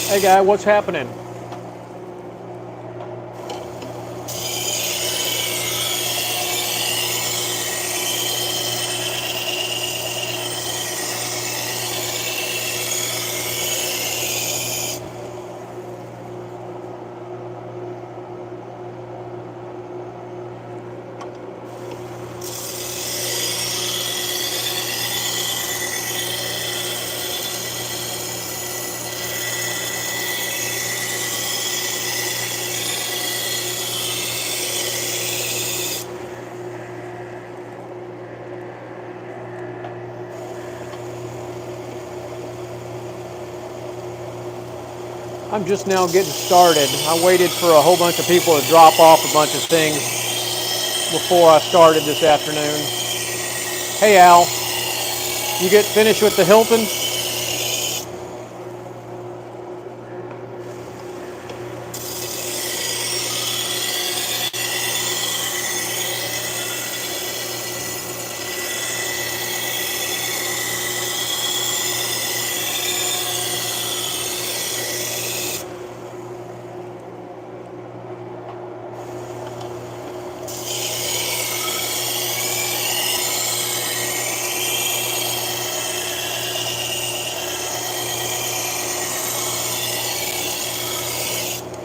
Hey guy, what's happening? I'm just now getting started. I waited for a whole bunch of people to drop off a bunch of things before I started this afternoon. Hey Al, you get finished with the Hilton?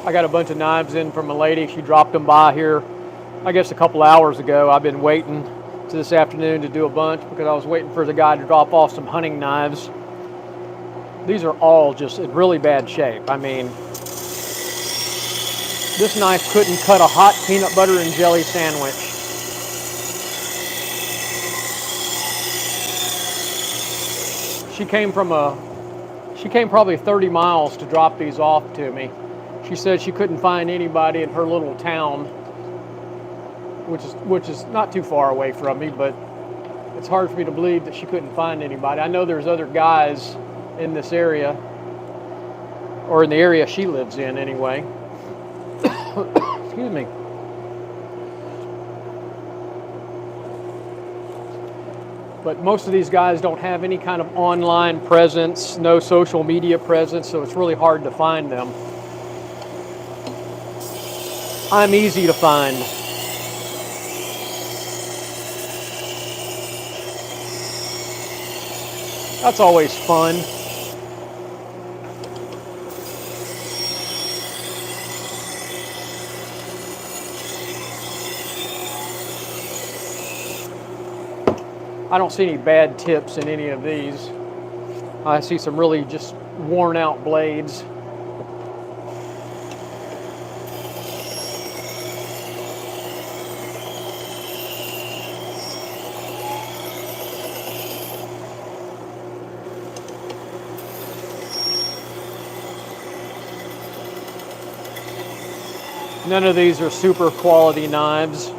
I got a bunch of knives in from a lady. She dropped them by here, I guess a couple hours ago. I've been waiting to this afternoon to do a bunch because I was waiting for the guy to drop off some hunting knives. These are all just in really bad shape. I mean, this knife couldn't cut a hot peanut butter and jelly sandwich. She came probably 30 miles to drop these off to me. She said she couldn't find anybody in her little town, which is not too far away from me, but it's hard for me to believe that she couldn't find anybody. I know there's other guys in this area, or in the area she lives in anyway. Excuse me. But most of these guys don't have any kind of online presence, no social media presence, so it's really hard to find them. I'm easy to find. That's always fun. I don't see any bad tips in any of these. I see some really just worn out blades. None of these are super quality knives.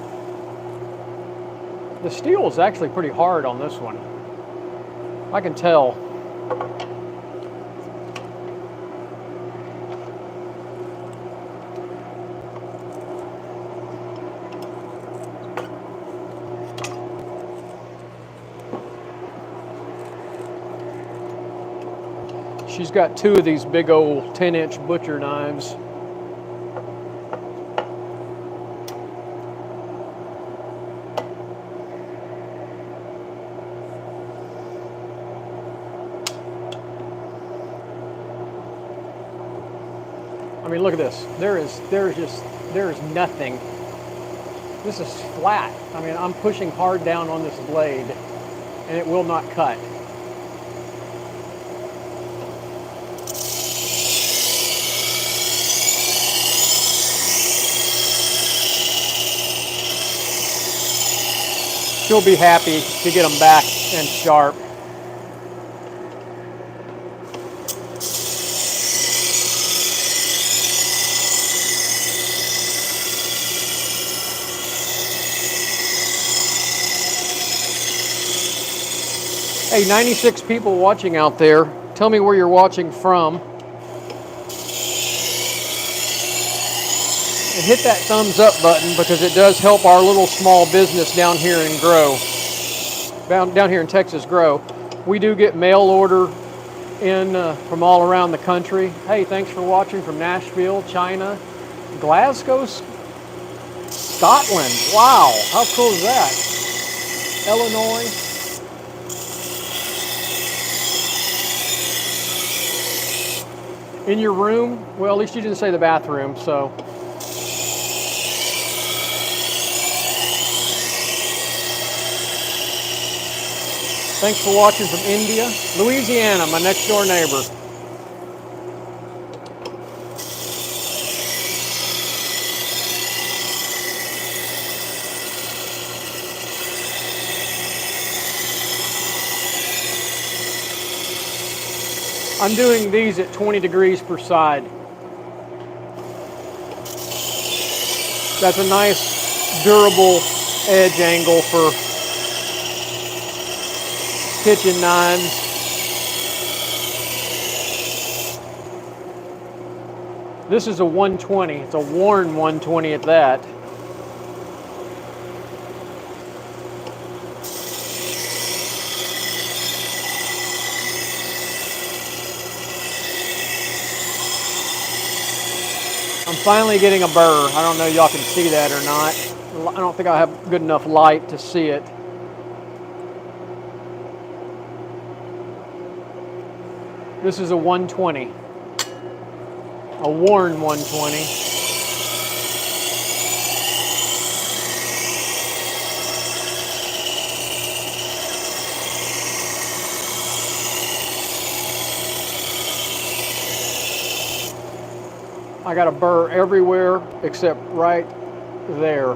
The steel is actually pretty hard on this one. I can tell. She's got two of these big old 10-inch butcher knives. I mean, look at this. There is nothing. This is flat. I mean, I'm pushing hard down on this blade and it will not cut. She'll be happy to get them back and sharp. Hey, 96 people watching out there. Tell me where you're watching from. And hit that thumbs up button because it does help our little small business down here and grow. Down here in Texas grow. We do get mail order in from all around the country. Hey, thanks for watching from Nashville, China, Glasgow, Scotland. Wow, how cool is that? Illinois. In your room? Well, at least you didn't say the bathroom, so. Thanks for watching from India, Louisiana, my next door neighbor. I'm doing these at 20 degrees per side. That's a nice, durable edge angle for kitchen knives. This is a 120. It's a worn 120 at that. I'm finally getting a burr. I don't know if y'all can see that or not. I don't think I have good enough light to see it. This is a 120, a worn 120. I got a burr everywhere except right there.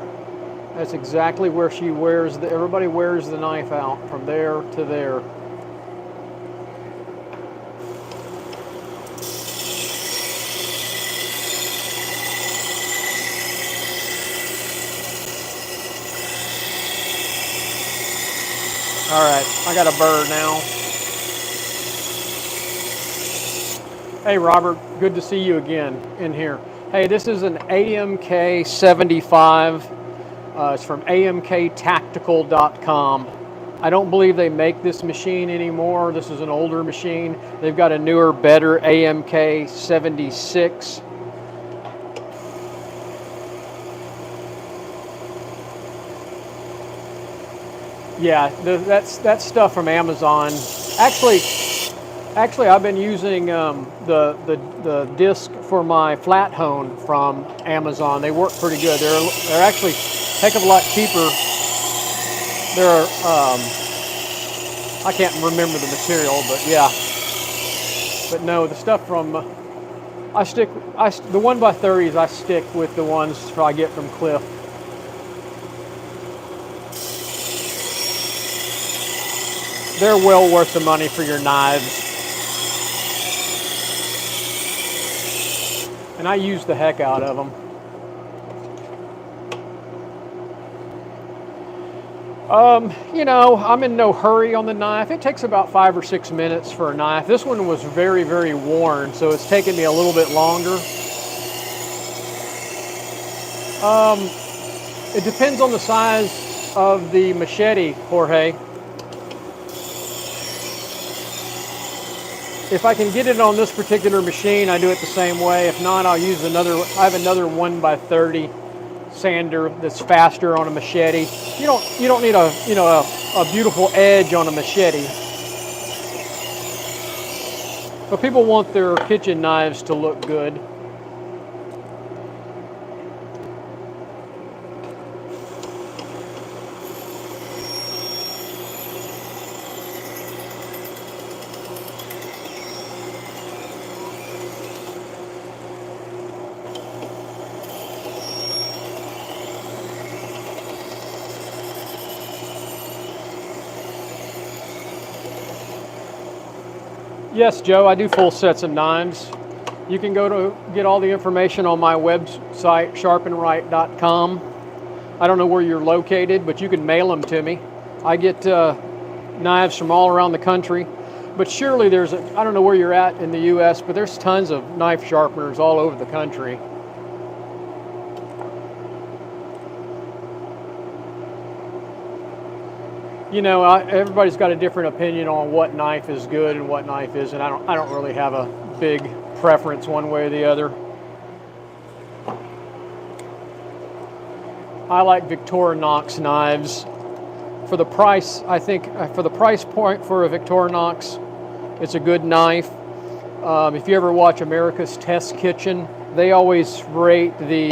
That's exactly where she wears everybody wears the knife out, from there to there. All right, I got a burr now. Hey Robert, good to see you again in here. Hey, this is an AMK 75. It's from amktactical.com. I don't believe they make this machine anymore. This is an older machine. They've got a newer, better AMK 76. Yeah, that's stuff from Amazon. Actually, I've been using the disc for my flat hone from Amazon. They work pretty good. They're actually a heck of a lot cheaper. They're I can't remember the material, but yeah. But no, the stuff from the 1x30s. I stick with the ones I get from Cliff. They're well worth the money for your knives. And I use the heck out of them. You know, I'm in no hurry on the knife. It takes about 5 or 6 minutes for a knife. This one was very, very worn, so it's taken me a little bit longer. It depends on the size of the machete, Jorge. If I can get it on this particular machine, I do it the same way. If not, I'll use I have another 1x30 sander that's faster on a machete. You don't need a beautiful edge on a machete. But people want their kitchen knives to look good. Yes, Joe, I do full sets of knives. You can go to get all the information on my website, sharpenright.com. I don't know where you're located, but you can mail them to me. I get knives from all around the country. But surely I don't know where you're at in the U.S., but there's tons of knife sharpeners all over the country. You know, everybody's got a different opinion on what knife is good and what knife isn't. I don't really have a big preference one way or the other. I like Victorinox knives. For the price, I think, for the price point for a Victorinox, it's a good knife. If you ever watch America's Test Kitchen, they always rate the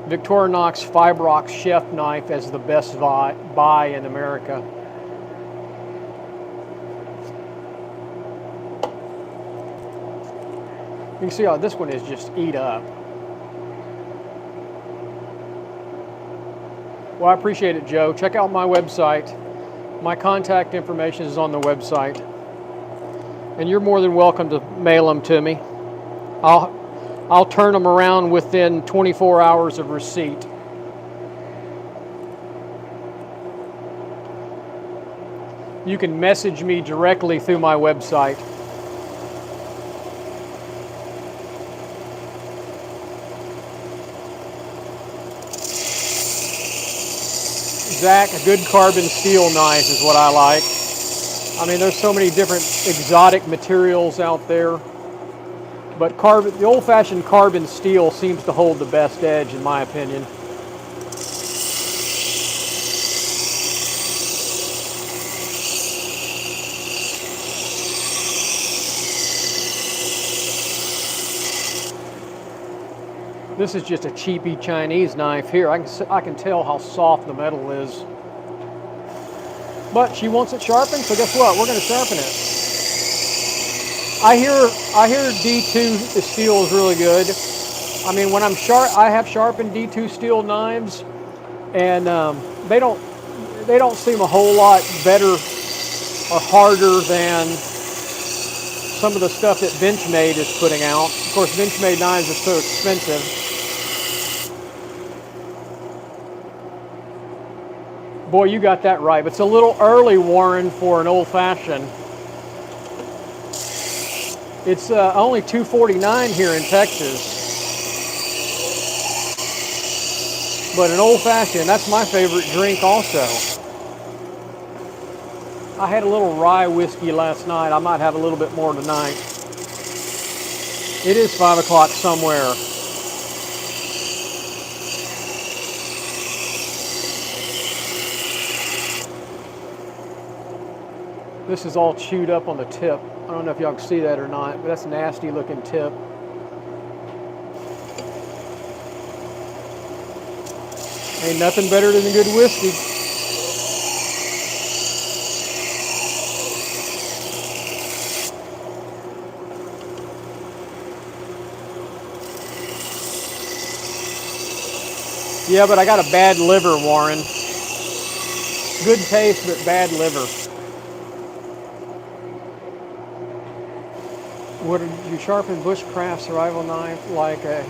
Victorinox Fibrox chef knife as the best buy in America. You can see how this one is just eat up. Well, I appreciate it, Joe. Check out my website. My contact information is on the website. And you're more than welcome to mail them to me. I'll turn them around within 24 hours of receipt. You can message me directly through my website. Zach, a good carbon steel knife is what I like. I mean, there's so many different exotic materials out there, but the old-fashioned carbon steel seems to hold the best edge, in my opinion. This is just a cheapy Chinese knife here. I can tell how soft the metal is. But she wants it sharpened, so guess what? We're going to sharpen it. I hear D2 steel is really good. I mean, when I have sharpened D2 steel knives, and they don't seem a whole lot better or harder than some of the stuff that Benchmade is putting out. Of course, Benchmade knives are so expensive. Boy, you got that right. But it's a little early, Warren, for an old-fashioned. It's only $2.49 here in Texas. But an old-fashioned, that's my favorite drink also. I had a little rye whiskey last night. I might have a little bit more tonight. It is 5 o'clock somewhere. This is all chewed up on the tip. I don't know if y'all can see that or not, but that's a nasty looking tip. Ain't nothing better than a good whiskey. Yeah, but I got a bad liver, Warren. Good taste, but bad liver. Would you sharpen bushcraft survival knife like a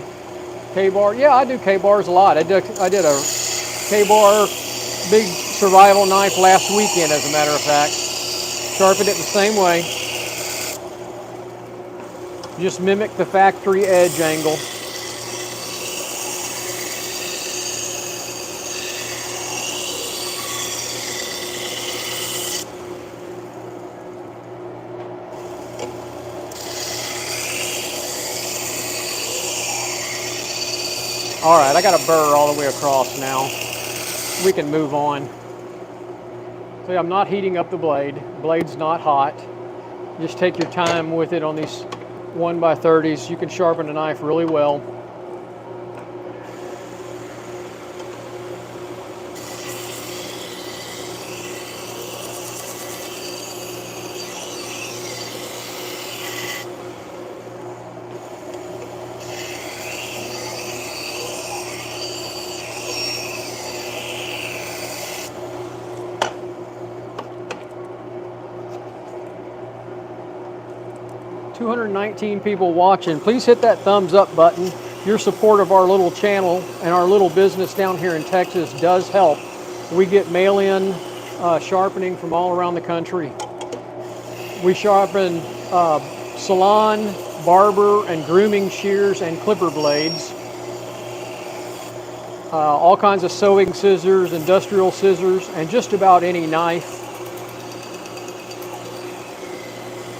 K-bar? Yeah, I do K-bars a lot. I did a K-bar big survival knife last weekend, as a matter of fact. Sharpened it the same way. Just mimic the factory edge angle. All right, I got a burr all the way across now. We can move on. See, I'm not heating up the blade. The blade's not hot. Just take your time with it on these 1x30s. You can sharpen a knife really well. $219 people watching. Please hit that thumbs up button. Your support of our little channel and our little business down here in Texas does help. We get mail-in sharpening from all around the country. We sharpen salon, barber, and grooming shears and clipper blades. All kinds of sewing scissors, industrial scissors, and just about any knife.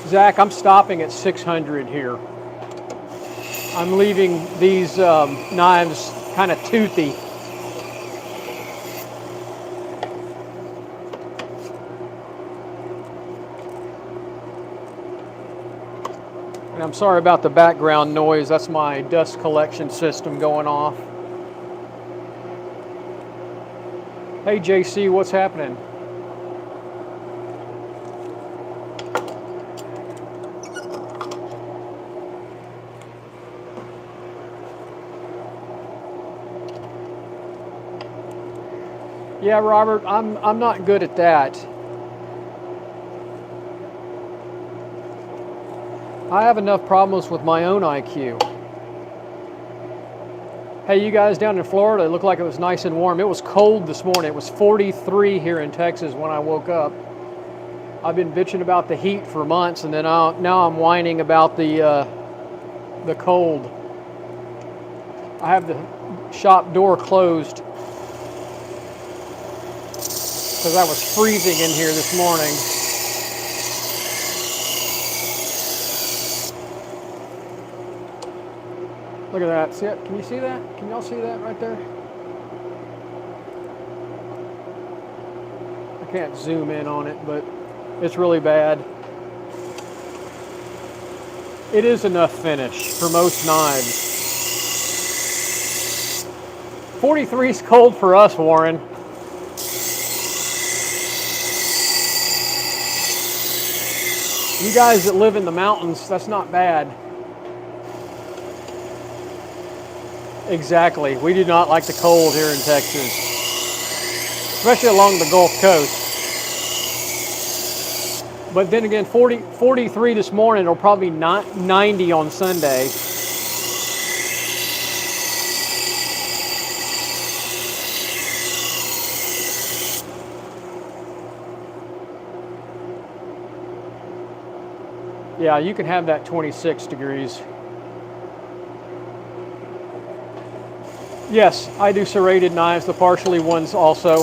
Zach, I'm stopping at 600 here. I'm leaving these knives kind of toothy. And I'm sorry about the background noise. That's my dust collection system going off. Hey JC, what's happening? Yeah, Robert, I'm not good at that. I have enough problems with my own IQ. Hey, you guys down in Florida, it looked like it was nice and warm. It was cold this morning. It was 43 here in Texas when I woke up. I've been bitching about the heat for months, and then now I'm whining about the cold. I have the shop door closed because I was freezing in here this morning. Look at that. See it? Can you see that? Can y'all see that right there? I can't zoom in on it, but it's really bad. It is enough finish for most knives. 43 is cold for us, Warren. You guys that live in the mountains, that's not bad. Exactly. We do not like the cold here in Texas, especially along the Gulf Coast. But then again, 43 this morning, it'll probably not 90 on Sunday. Yeah, you can have that 26 degrees. Yes, I do serrated knives, the partially ones also.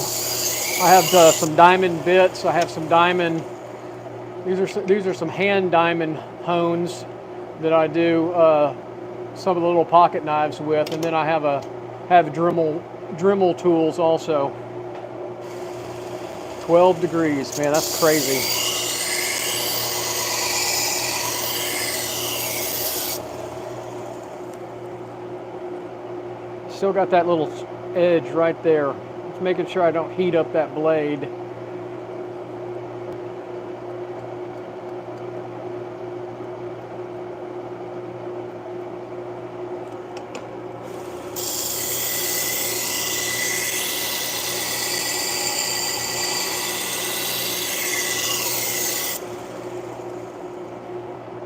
I have some diamond bits. I have some diamond. These are some hand diamond hones that I do some of the little pocket knives with, and then I have Dremel tools also. 12 degrees, man, that's crazy. Still got that little edge right there. Just making sure I don't heat up that blade.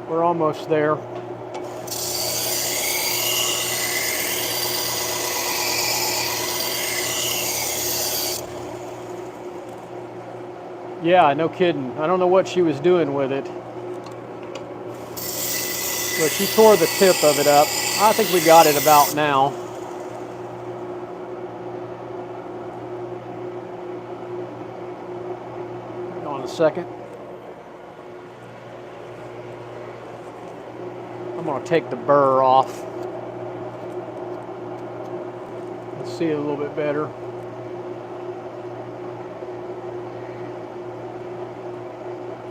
We're almost there. Yeah, no kidding. I don't know what she was doing with it. But she tore the tip of it up. I think we got it about now. Hang on a second. I'm going to take the burr off. Let's see it a little bit better.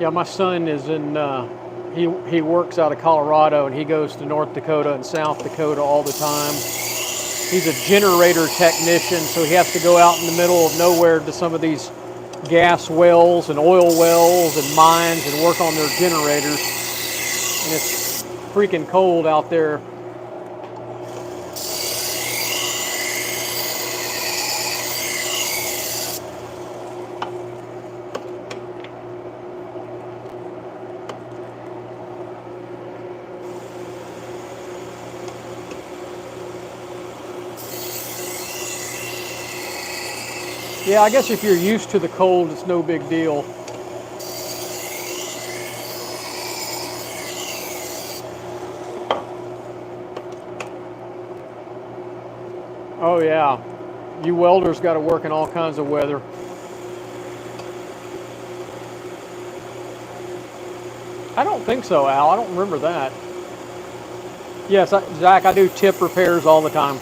Yeah, my son is in, he works out of Colorado, and he goes to North Dakota and South Dakota all the time. He's a generator technician, so he has to go out in the middle of nowhere to some of these gas wells and oil wells and mines and work on their generators. And it's freaking cold out there. Yeah, I guess if you're used to the cold, it's no big deal. Oh yeah, you welders got to work in all kinds of weather. I don't think so, Al. I don't remember that. Yes, Zach, I do tip repairs all the time.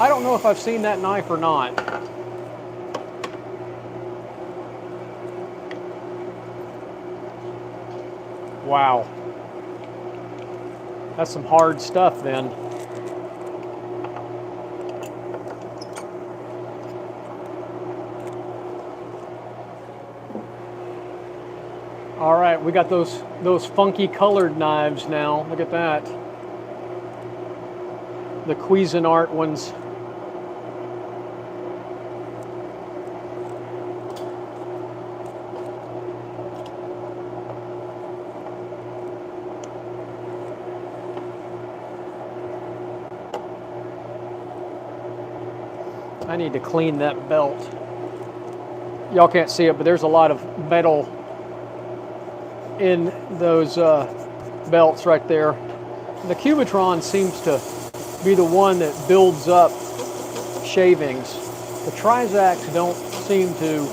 I don't know if I've seen that knife or not. Wow. That's some hard stuff then. All right, we got those funky colored knives now. Look at that. The Cuisinart ones. I need to clean that belt. Y'all can't see it, but there's a lot of metal in those belts right there. The Cubitron seems to be the one that builds up shavings. The Trizacks don't seem to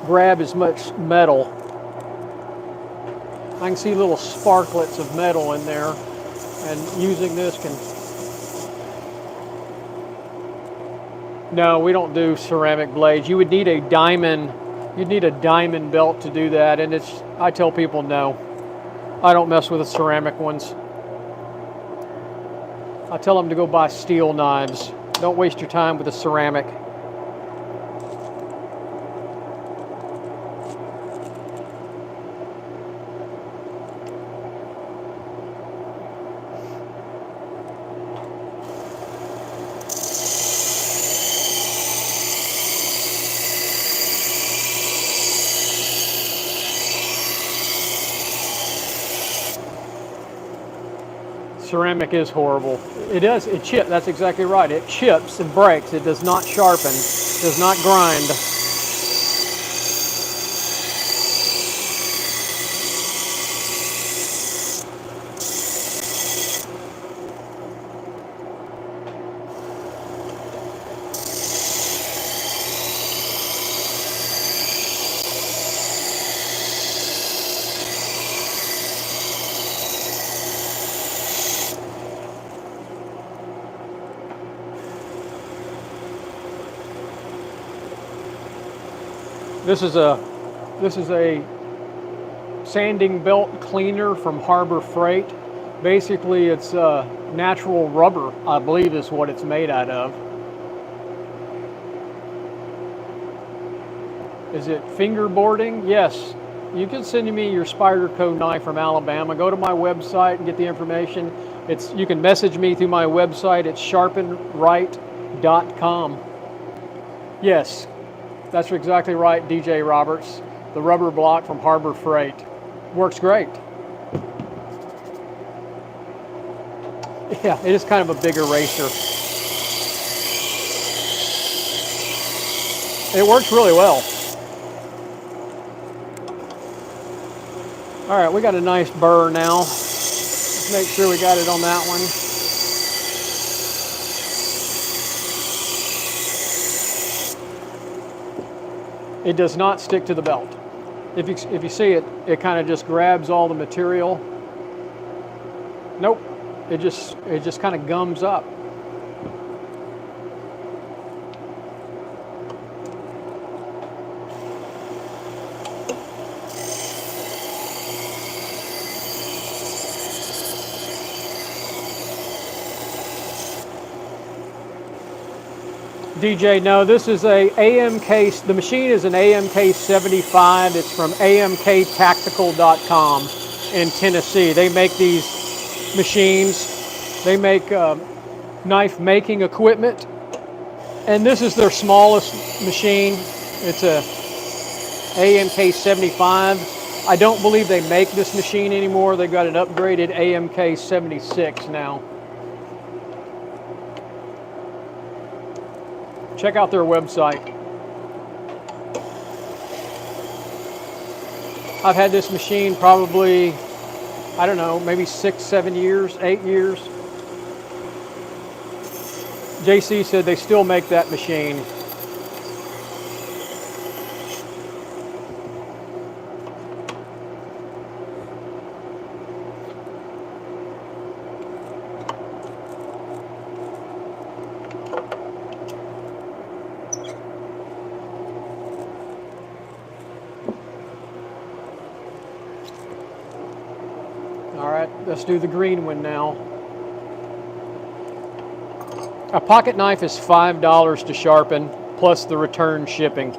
grab as much metal. I can see little sparklets of metal in there, and using this can... No, we don't do ceramic blades. You would need a diamond. You'd need a diamond belt to do that, and I tell people no. I don't mess with the ceramic ones. I tell them to go buy steel knives. Don't waste your time with the ceramic. Ceramic is horrible. It chips. That's exactly right. It chips and breaks. It does not sharpen, does not grind. This is a sanding belt cleaner from Harbor Freight. Basically, it's natural rubber, I believe is what it's made out of. Is it fingerboarding? Yes. You can send me your Spyderco knife from Alabama. Go to my website and get the information. You can message me through my website. It's sharpenright.com. Yes. That's exactly right, DJ Roberts. The rubber block from Harbor Freight. Works great. Yeah, it is kind of a big eraser. It works really well. All right, we got a nice burr now. Let's make sure we got it on that one. It does not stick to the belt. If you see it, it kind of just grabs all the material. Nope, it just kind of gums up. DJ, no, this is a AMK, the machine is an AMK 75. It's from amktactical.com in Tennessee. They make these machines. They make knife making equipment. And this is their smallest machine. It's a AMK 75. I don't believe they make this machine anymore. They've got an upgraded AMK 76 now. Check out their website. I've had this machine probably, I don't know, maybe 6, 7 years, 8 years. JC said they still make that machine. All right, let's do the green one now. A pocket knife is $5 to sharpen, plus the return shipping.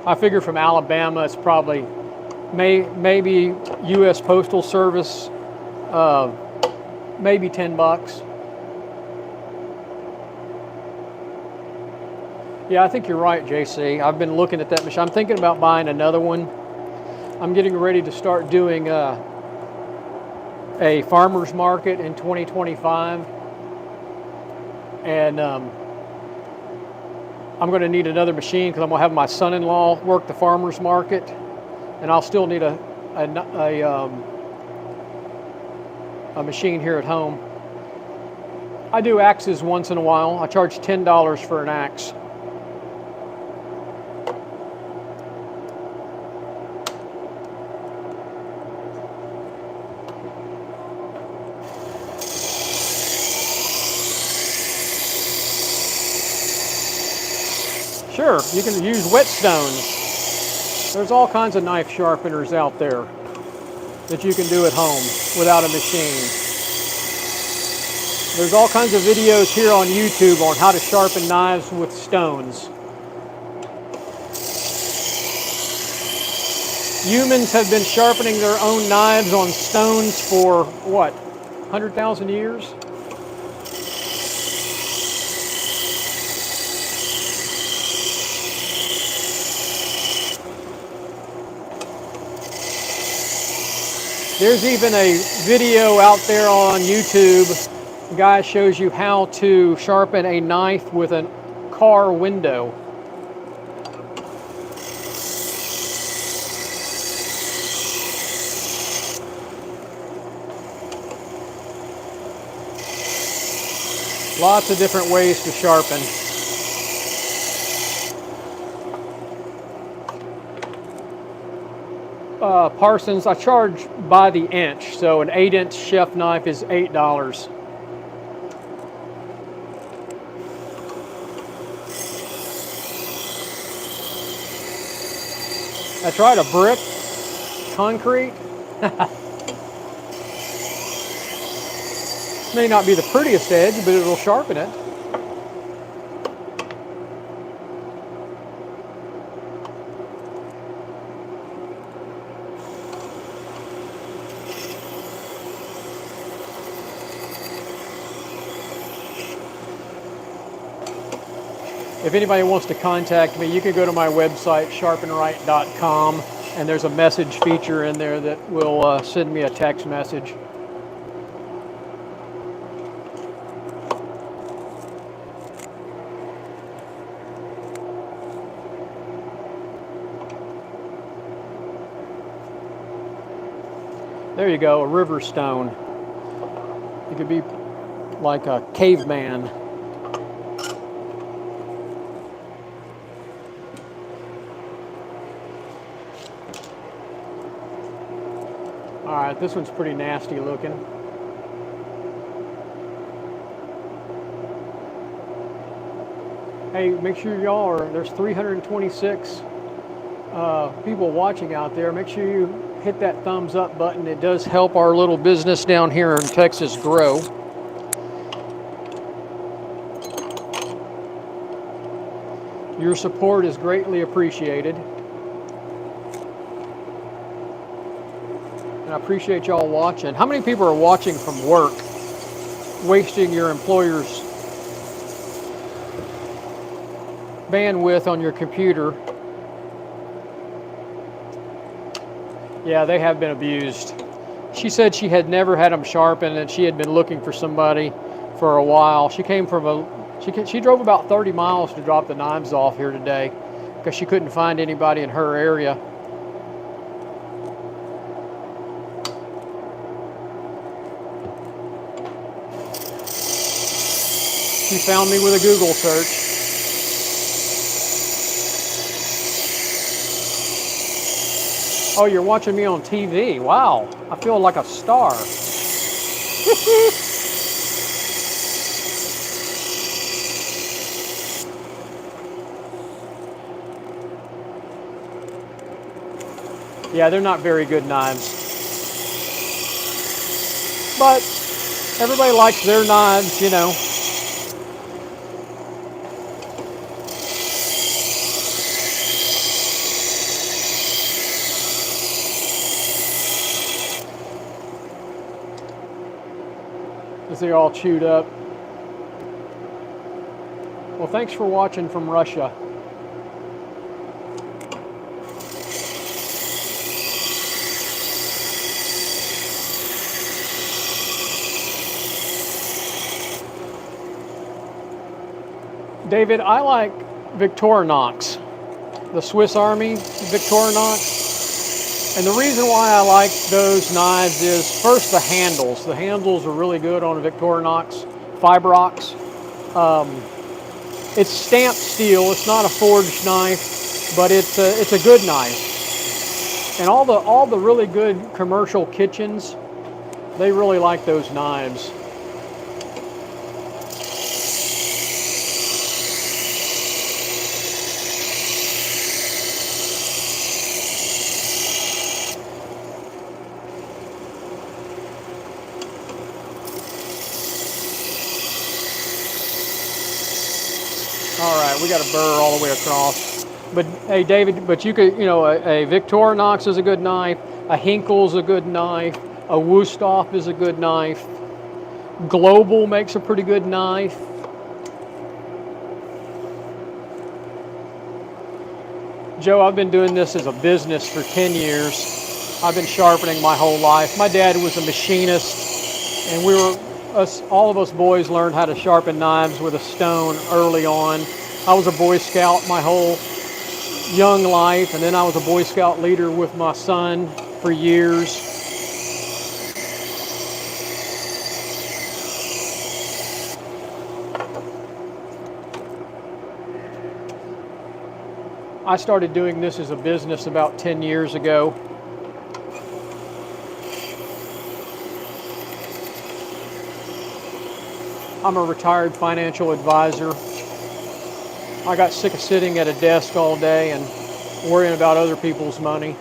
I figure from Alabama, it's probably maybe U.S. Postal Service, maybe $10. Yeah, I think you're right, JC. I've been looking at that machine. I'm thinking about buying another one. I'm getting ready to start doing a farmer's market in 2025. And I'm going to need another machine because I'm going to have my son-in-law work the farmer's market, and I'll still need a machine here at home. I do axes once in a while. I charge $10 for an axe. Sure, you can use whetstones. There's all kinds of knife sharpeners out there that you can do at home without a machine. There's all kinds of videos here on YouTube on how to sharpen knives with stones. Humans have been sharpening their own knives on stones for, what, 100,000 years? There's even a video out there on YouTube. The guy shows you how to sharpen a knife with a car window. Lots of different ways to sharpen. Parsons, I charge by the inch, so an 8-inch chef knife is $8. That's right, a brick, concrete. May not be the prettiest edge, but it'll sharpen it. If anybody wants to contact me, you can go to my website, sharpenright.com, and there's a message feature in there that will send me a text message. There you go, a river stone. It could be like a caveman. All right, this one's pretty nasty looking. Hey, make sure y'all are, there's 326 people watching out there. Make sure you hit that thumbs up button. It does help our little business down here in Texas grow. Your support is greatly appreciated. And I appreciate y'all watching. How many people are watching from work, wasting your employer's bandwidth on your computer? Yeah, they have been abused. She said she had never had them sharpened, and she had been looking for somebody for a while. She came from she drove about 30 miles to drop the knives off here today because she couldn't find anybody in her area. She found me with a Google search. Oh, you're watching me on TV. Wow, I feel like a star. Yeah, they're not very good knives. But everybody likes their knives, you know. As they're all chewed up. Well, thanks for watching from Russia. David, I like Victorinox, the Swiss Army Victorinox. And the reason why I like those knives is, first, the handles. The handles are really good on a Victorinox Fibrox. It's stamped steel. It's not a forged knife, but it's a good knife. And all the really good commercial kitchens, they really like those knives. All right, we got a burr all the way across. But hey, David, but you could, you know, a Victorinox is a good knife, a Hinkle's a good knife, a Wusthof is a good knife, Global makes a pretty good knife. Joe, I've been doing this as a business for 10 years. I've been sharpening my whole life. My dad was a machinist, and all of us boys learned how to sharpen knives with a stone early on. I was a Boy Scout my whole young life, and then I was a Boy Scout leader with my son for years. I started doing this as a business about 10 years ago. I'm a retired financial advisor. I got sick of sitting at a desk all day and worrying about other people's money.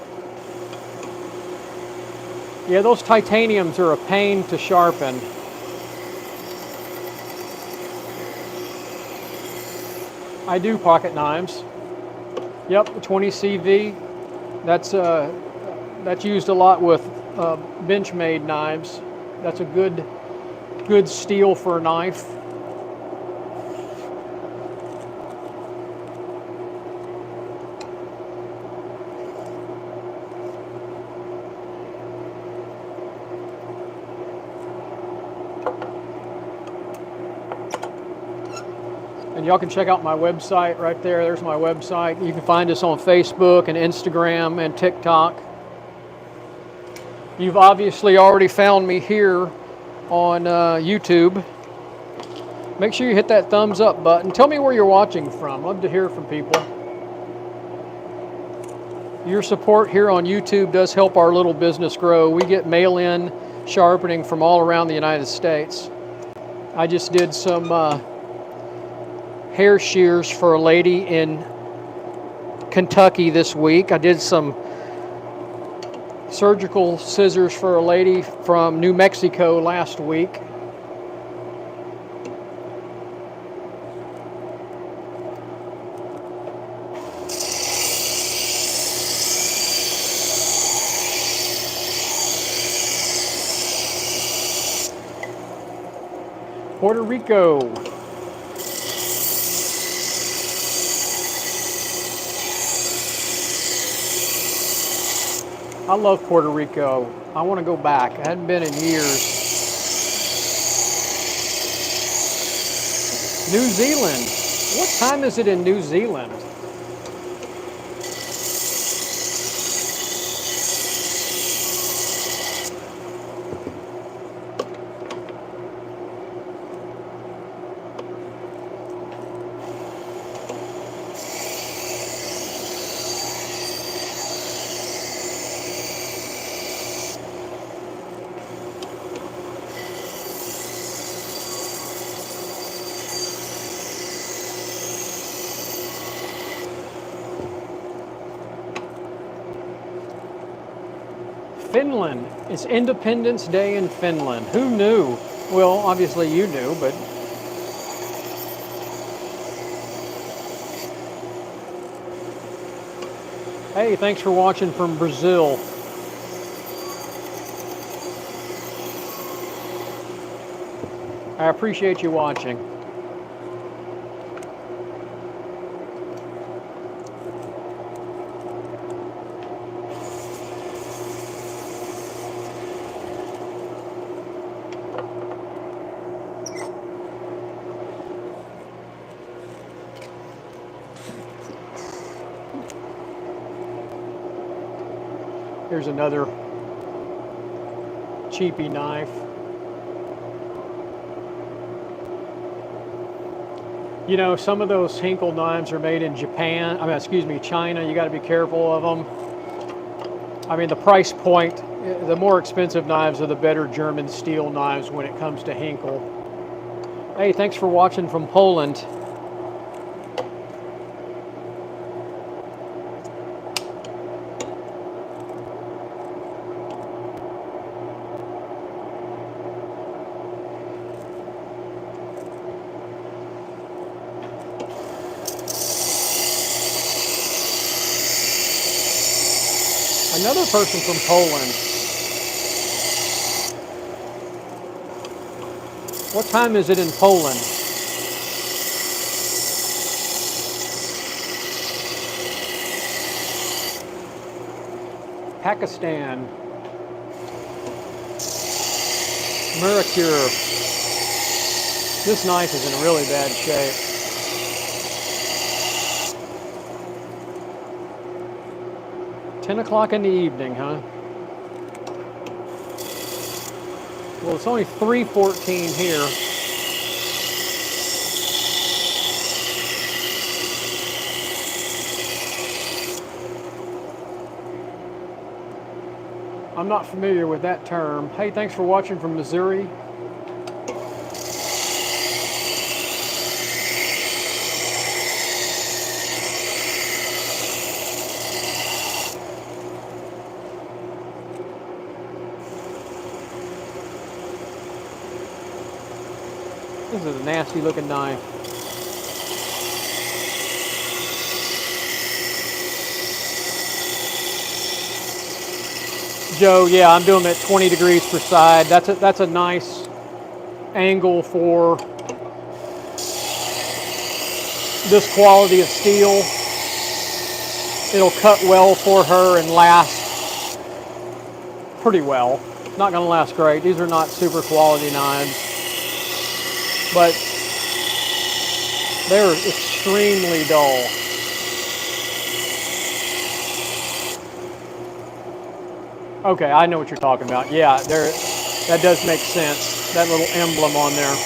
Yeah, those titaniums are a pain to sharpen. I do pocket knives. Yep, the 20 CV. That's used a lot with Benchmade knives. That's a good steel for a knife. And y'all can check out my website right there. There's my website. You can find us on Facebook and Instagram and TikTok. You've obviously already found me here on YouTube. Make sure you hit that thumbs up button. Tell me where you're watching from. Love to hear from people. Your support here on YouTube does help our little business grow. We get mail-in sharpening from all around the United States. I just did some hair shears for a lady in Kentucky this week. I did some surgical scissors for a lady from New Mexico last week. Puerto Rico. I love Puerto Rico. I want to go back. I hadn't been in years. New Zealand. What time is it in New Zealand? Finland. It's Independence Day in Finland. Who knew? Well, obviously you knew, but hey, thanks for watching from Brazil. I appreciate you watching. Here's another cheapy knife. You know, some of those Hinkle knives are made in Japan. I mean, excuse me, China. You got to be careful of them. I mean, the price point, the more expensive knives are the better German steel knives when it comes to Hinkle. Hey, thanks for watching from Poland. Another person from Poland. What time is it in Poland? Pakistan. Mercure. This knife is in really bad shape. $10 in the evening, huh? Well, it's only 3:14 here. I'm not familiar with that term. Hey, thanks for watching from Missouri. This is a nasty looking knife. Joe, yeah, I'm doing it at 20 degrees per side. That's a nice angle for this quality of steel. It'll cut well for her and last pretty well. Not gonna last great. These are not super quality knives, but they're extremely dull. Okay, I know what you're talking about. Yeah, that does make sense. That little emblem on there.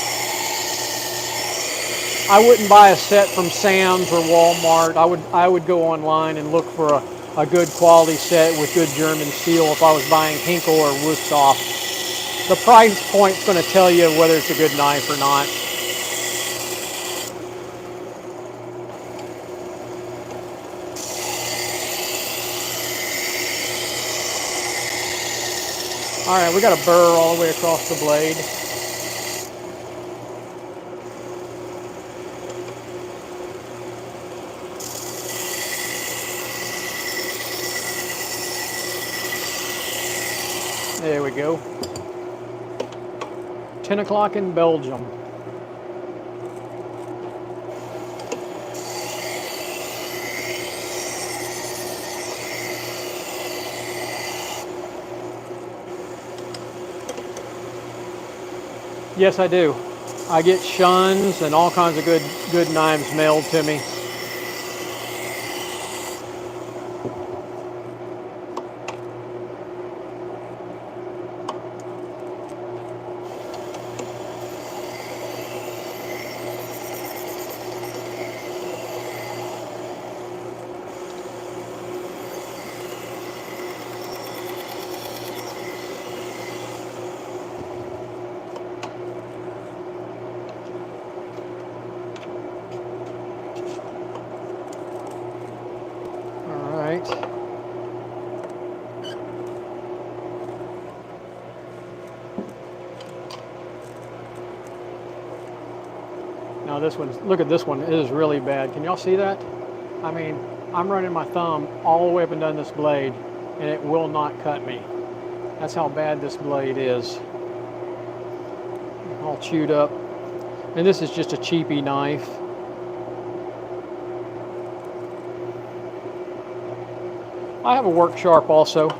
I wouldn't buy a set from Sam's or Walmart. I would go online and look for a good quality set with good German steel if I was buying Hinkle or Wusthof. The price point's going to tell you whether it's a good knife or not. All right, we got a burr all the way across the blade. There we go. 10 o'clock in Belgium. Yes, I do. I get shuns and all kinds of good knives mailed to me. Now this one, look at this one, it is really bad. Can y'all see that? I mean, I'm running my thumb all the way up and down this blade and it will not cut me. That's how bad this blade is. All chewed up. And this is just a cheapy knife. I have a Work Sharp also.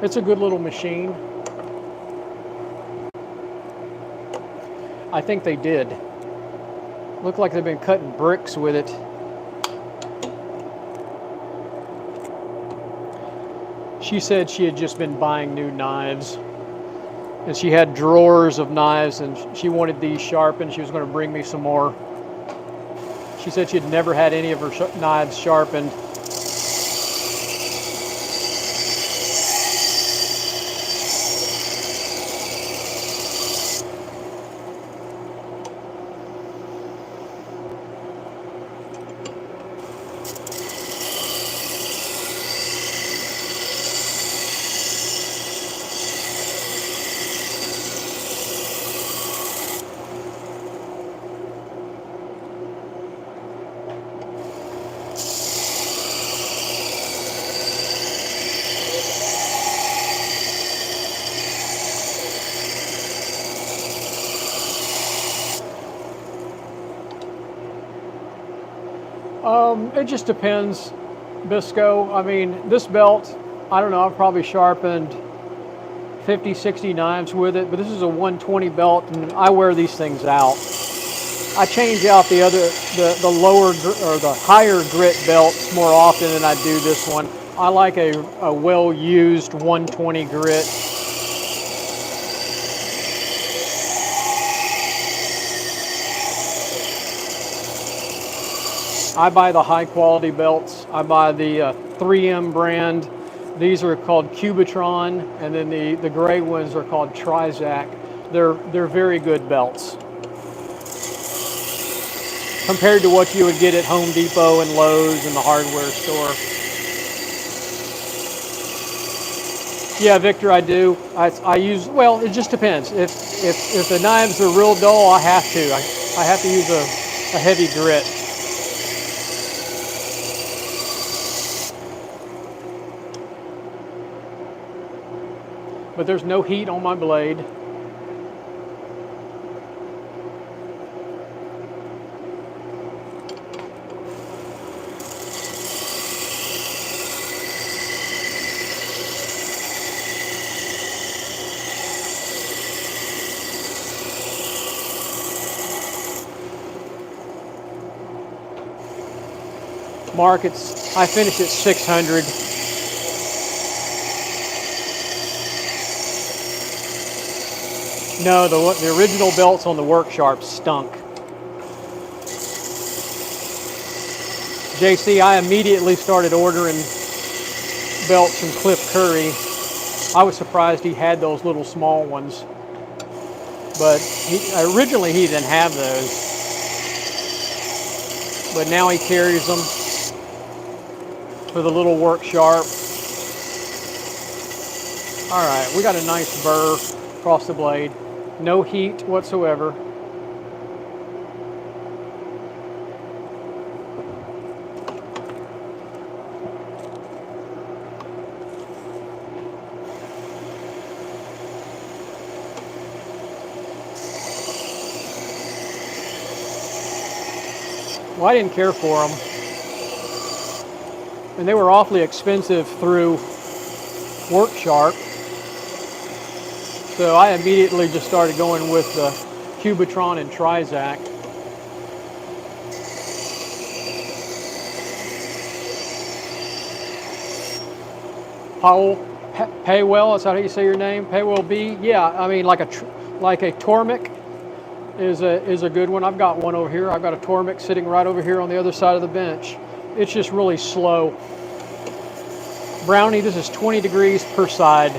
It's a good little machine. I think they did. Look like they've been cutting bricks with it. She said she had just been buying new knives. And she had drawers of knives and she wanted these sharpened. She was going to bring me some more. She said she had never had any of her knives sharpened. It just depends, Bisco. I mean, this belt, I don't know, I've probably sharpened 50, 60 knives with it, but this is a 120 belt and I wear these things out. I change out the lower or the higher grit belts more often than I do this one. I like a well-used 120 grit. I buy the high quality belts. I buy the 3M brand. These are called Cubitron, and then the gray ones are called Trizac. They're very good belts compared to what you would get at Home Depot and Lowe's and the hardware store. Yeah, Victor, I do. I use, well, it just depends. If the knives are real dull, I have to. I have to use a heavy grit. But there's no heat on my blade. Mark, I finished at 600. No, the original belts on the Work Sharp stunk. JC, I immediately started ordering belts from Cliff Curry. I was surprised he had those little small ones, but originally he didn't have those. But now he carries them for the little Work Sharp. All right, we got a nice burr across the blade. No heat whatsoever. Well, I didn't care for them. And they were awfully expensive through Work Sharp. So I immediately just started going with the Cubitron and Trizac. Paywell, is that how you say your name? Paywell B? Yeah, I mean like a Tormek is a good one. I've got one over here. I've got a Tormek sitting right over here on the other side of the bench. It's just really slow. Brownie, this is 20 degrees per side.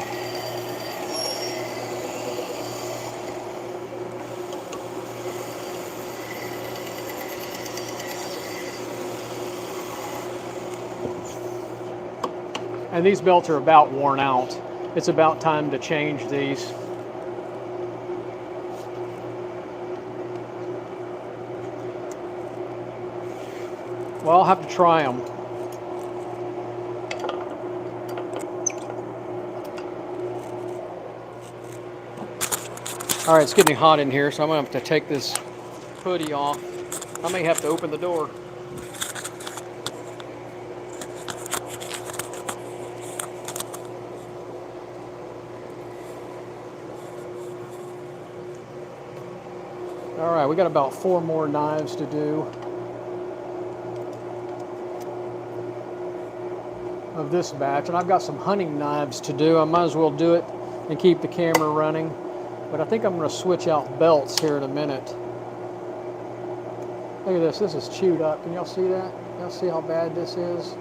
And these belts are about worn out. It's about time to change these. Well, I'll have to try them. All right, it's getting hot in here, so I'm gonna have to take this hoodie off. I may have to open the door. All right, we got about 4 more knives to do of this batch, and I've got some hunting knives to do. I might as well do it and keep the camera running, but I think I'm going to switch out belts here in a minute. Look at this. This is chewed up. Can y'all see that? Y'all see how bad this is?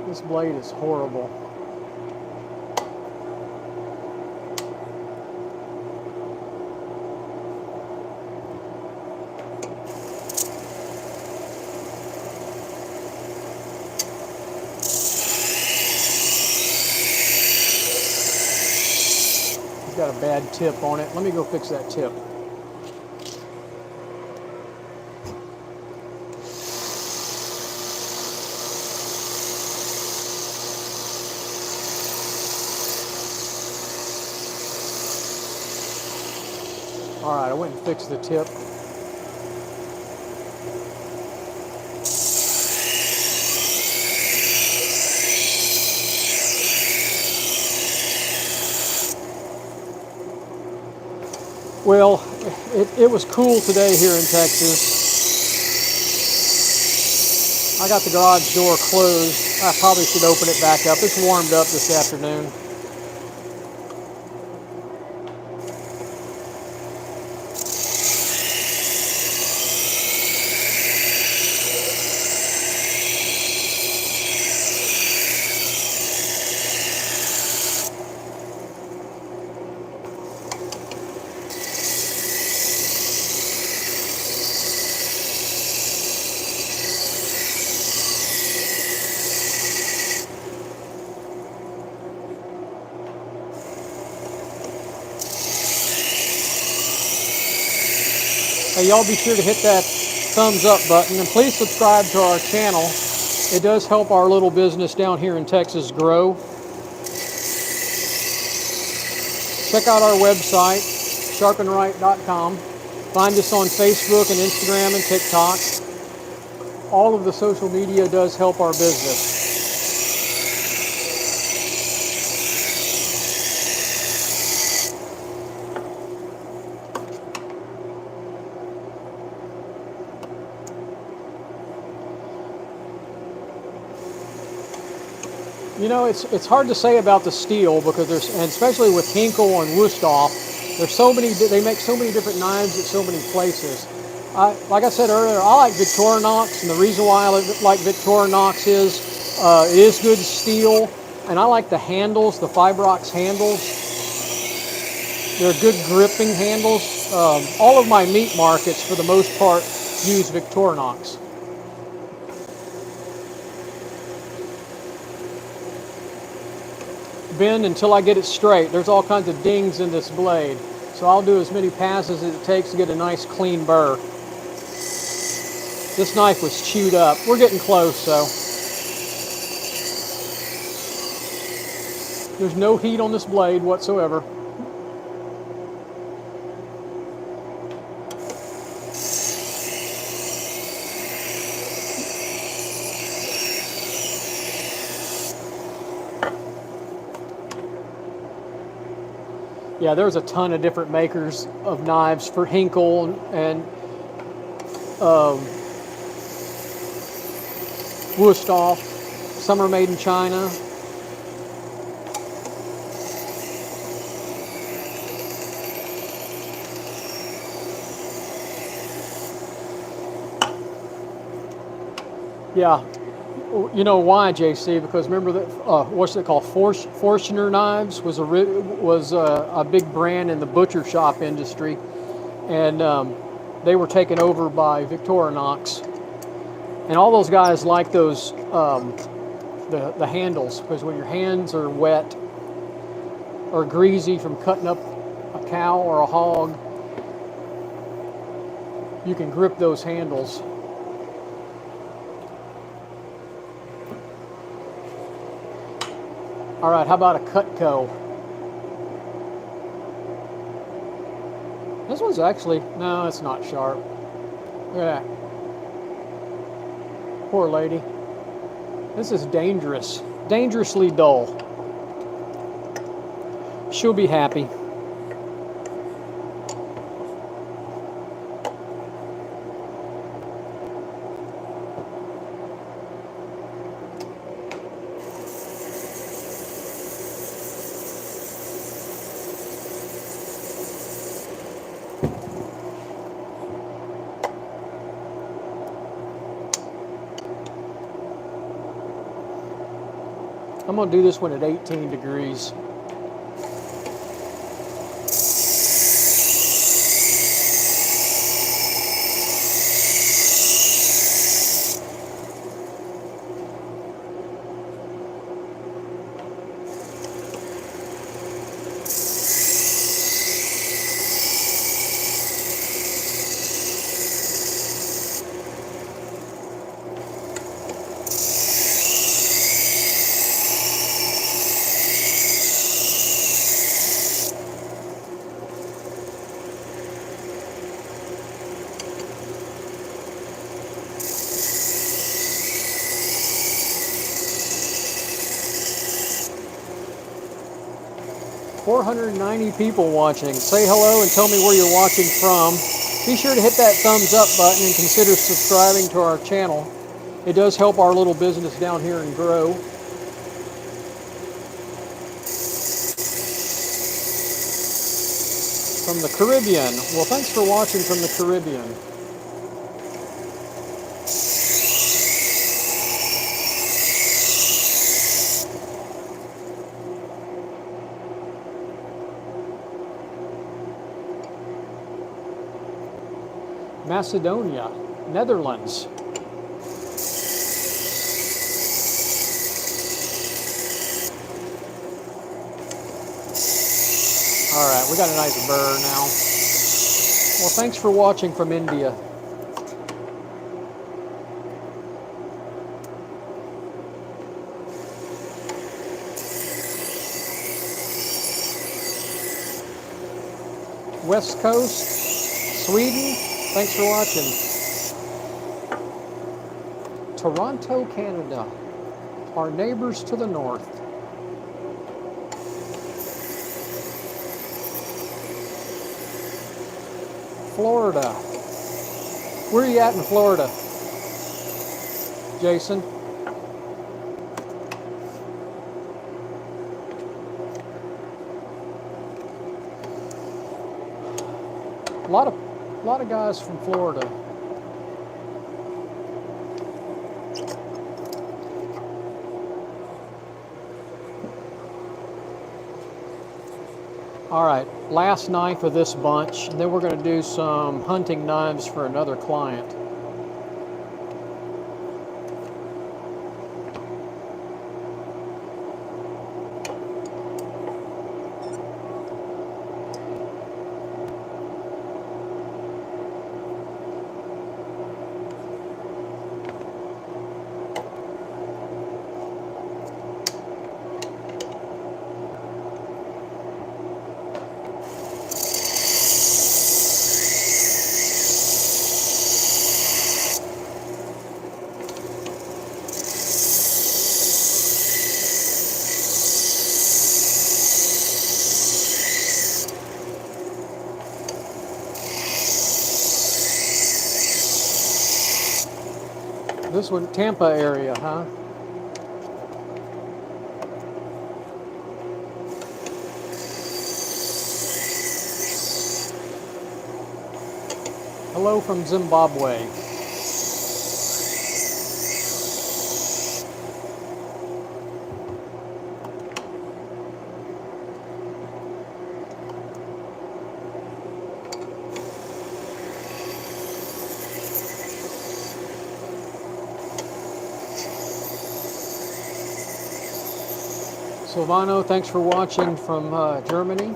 This blade is horrible. It's got a bad tip on it. Let me go fix that tip. All right, I went and fixed the tip. Well, it was cool today here in Texas. I got the garage door closed. I probably should open it back up. It's warmed up this afternoon. Hey, y'all be sure to hit that thumbs up button and please subscribe to our channel. It does help our little business down here in Texas grow. Check out our website, sharpenright.com. Find us on Facebook and Instagram and TikTok. All of the social media does help our business. You know, it's hard to say about the steel because and especially with Hinkle and Wusthof, they make so many different knives at so many places. Like I said earlier, I like Victorinox, and the reason why I like Victorinox is it is good steel, and I like the handles, the Fibrox handles. They're good gripping handles. All of my meat markets, for the most part, use Victorinox. Bend until I get it straight. There's all kinds of dings in this blade, so I'll do as many passes as it takes to get a nice clean burr. This knife was chewed up. We're getting close, though. There's no heat on this blade whatsoever. Yeah, there's a ton of different makers of knives for Hinkle and Wusthof. Some are made in China. Yeah, you know why, JC? Because remember that what's it called? Forstner knives was a big brand in the butcher shop industry, and they were taken over by Victorinox, and all those guys like those the handles, because when your hands are wet or greasy from cutting up a cow or a hog, you can grip those handles. All right, how about a Cutco? This one's actually, no, it's not sharp. Look at that. Poor lady. This is dangerous. Dangerously dull. She'll be happy. I'm going to do this one at 18 degrees. $490 people watching. Say hello and tell me where you're watching from. Be sure to hit that thumbs up button and consider subscribing to our channel. It does help our little business down here and grow. From the Caribbean. Well, thanks for watching from the Caribbean. Macedonia, Netherlands. All right, we got a nice burr now. Well, thanks for watching from India. West Coast, Sweden. Thanks for watching. Toronto, Canada. Our neighbors to the north. Florida. Where are you at in Florida, Jason? A lot of guys from Florida. All right, last knife of this bunch, and then we're going to do some hunting knives for another client. This one, Tampa area, huh? Hello from Zimbabwe. Silvano, thanks for watching from Germany.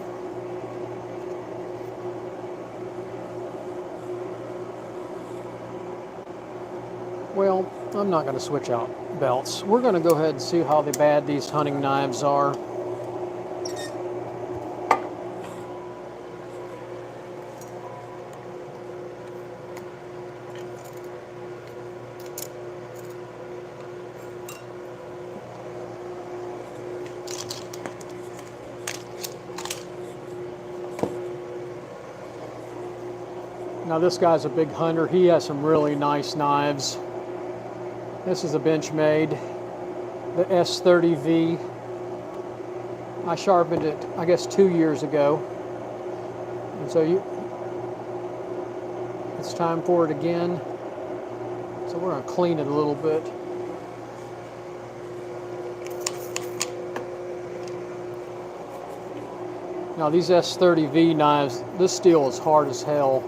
Well, I'm not going to switch out belts. We're going to go ahead and see how bad these hunting knives are. Now this guy's a big hunter. He has some really nice knives. This is a Benchmade, the S30V. I sharpened it, I guess, 2 years ago. And so it's time for it again. So we're going to clean it a little bit. Now these S30V knives, this steel is hard as hell.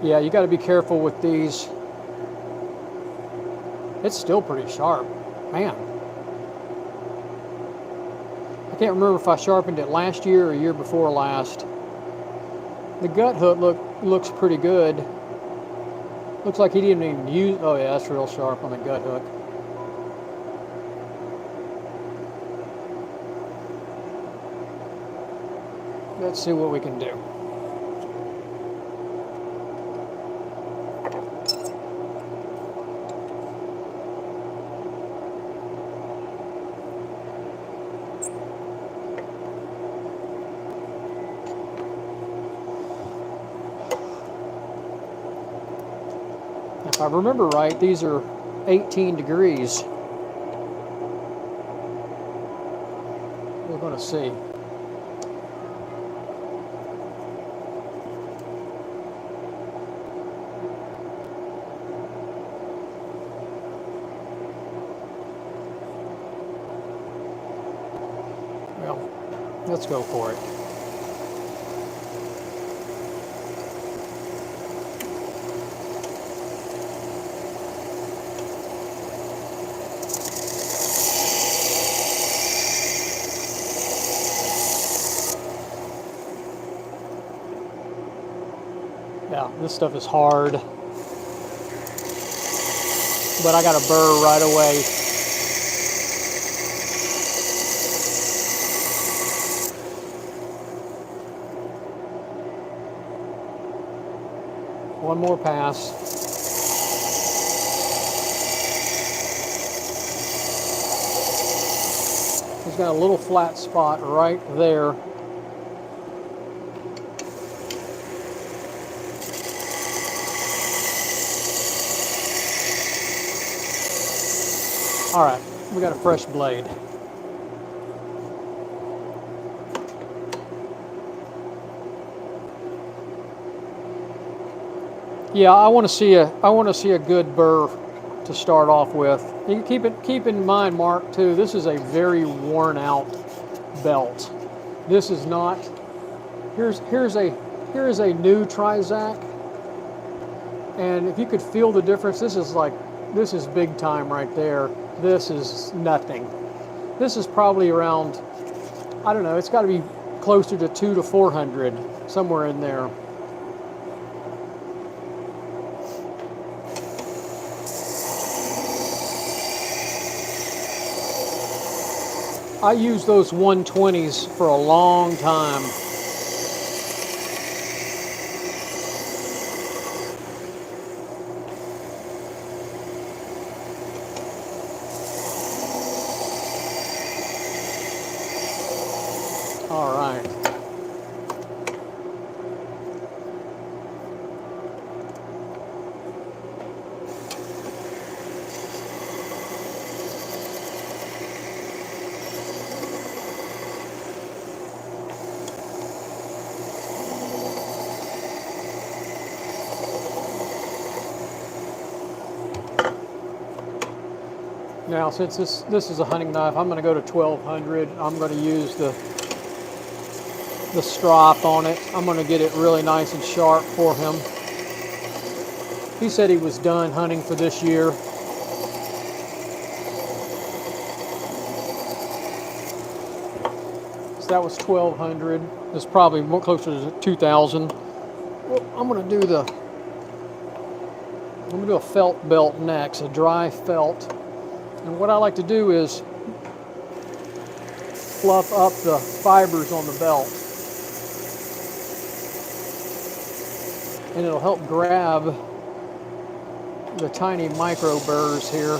Yeah, you got to be careful with these. It's still pretty sharp, man. I can't remember if I sharpened it last year or year before last. The gut hook looks pretty good. Looks like he didn't even use. Oh yeah, that's real sharp on the gut hook. Let's see what we can do. If I remember right, these are 18 degrees. We're going to see. Well, let's go for it. Yeah, this stuff is hard, but I got a burr right away. One more pass. He's got a little flat spot right there. All right, we got a fresh blade. Yeah, I want to see a good burr to start off with. You keep in mind, Mark, too. This is a very worn out belt. This is not. Here is a new Trizac, and if you could feel the difference, this is big time right there. This is nothing. This is probably around, I don't know, it's got to be closer to 200 to 400, somewhere in there. I used those 120s for a long time. All right. Now, since this is a hunting knife, I'm going to go to 1200. I'm going to use the strop on it. I'm going to get it really nice and sharp for him. He said he was done hunting for this year. that was 1,200. It's probably more closer to 2,000. Well, I'm gonna do a felt belt next, a dry felt. And what I like to do is fluff up the fibers on the belt. And it'll help grab the tiny micro burrs here.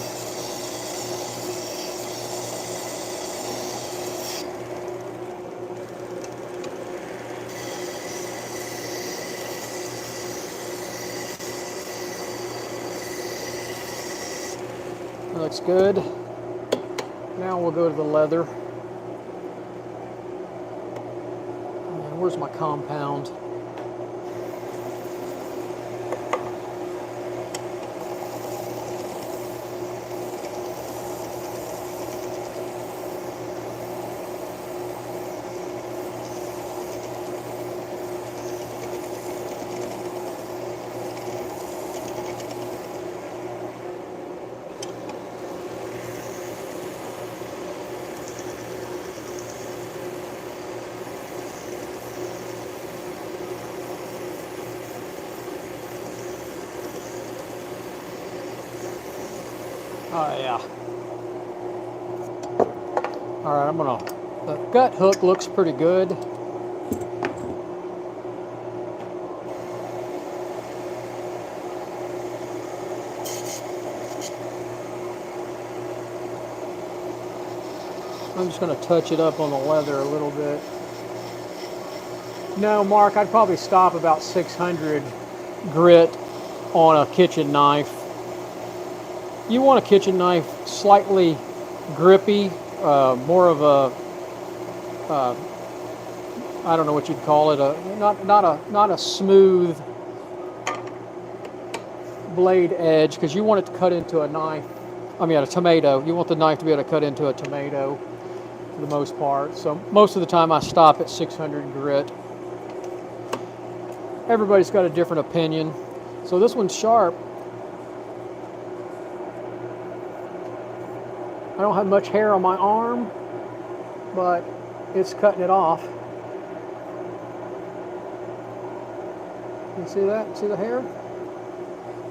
Looks good. Now we'll go to the leather. And where's my compound? Oh yeah. All right, the gut hook looks pretty good. I'm just gonna touch it up on the leather a little bit. No, Mark, I'd probably stop about 600 grit on a kitchen knife. You want a kitchen knife slightly grippy, more of a, I don't know what you'd call it, not a smooth blade edge, because you want it to cut into a tomato. You want the knife to be able to cut into a tomato for the most part. So most of the time I stop at 600 grit. Everybody's got a different opinion. So this one's sharp. I don't have much hair on my arm, but it's cutting it off. You see that? See the hair?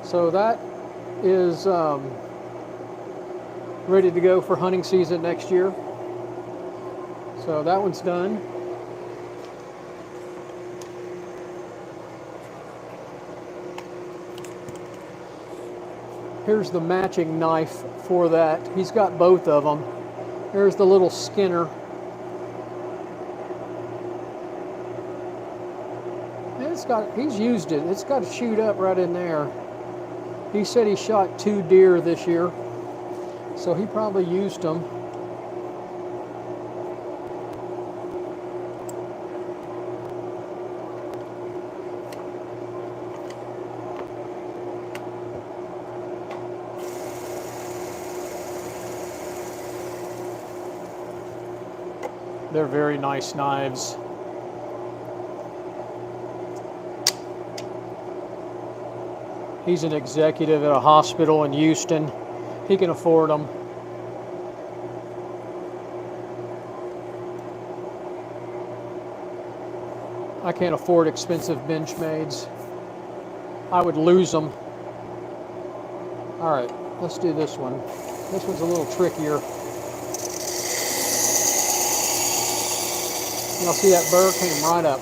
So that is ready to go for hunting season next year. So that one's done. Here's the matching knife for that. He's got both of them. There's the little skinner. He's used it. It's got to shoot up right in there. He said he shot 2 deer this year, so he probably used them. They're very nice knives. He's an executive at a hospital in Houston. He can afford them. I can't afford expensive Benchmades. I would lose them. All right, let's do this one. This one's a little trickier. Y'all see that burr came right up.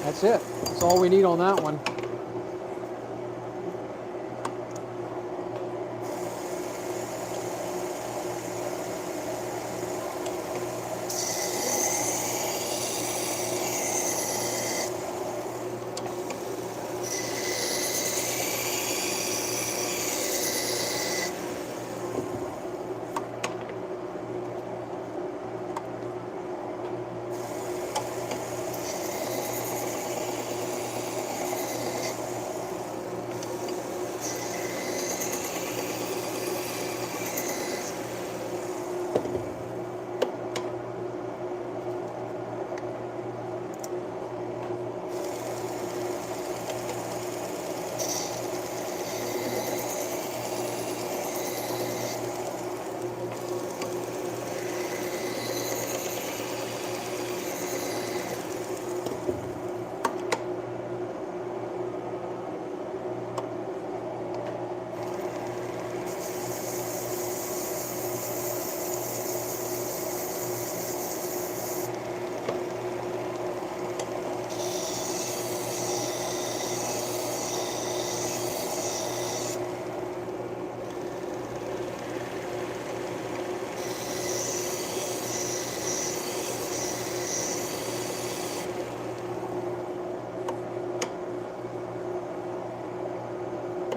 That's it. That's all we need on that one.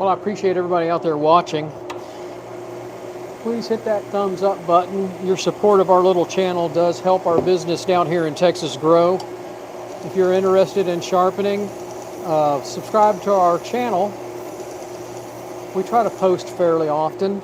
Well, I appreciate everybody out there watching. Please hit that thumbs up button. Your support of our little channel does help our business down here in Texas grow. If you're interested in sharpening, subscribe to our channel. We try to post fairly often.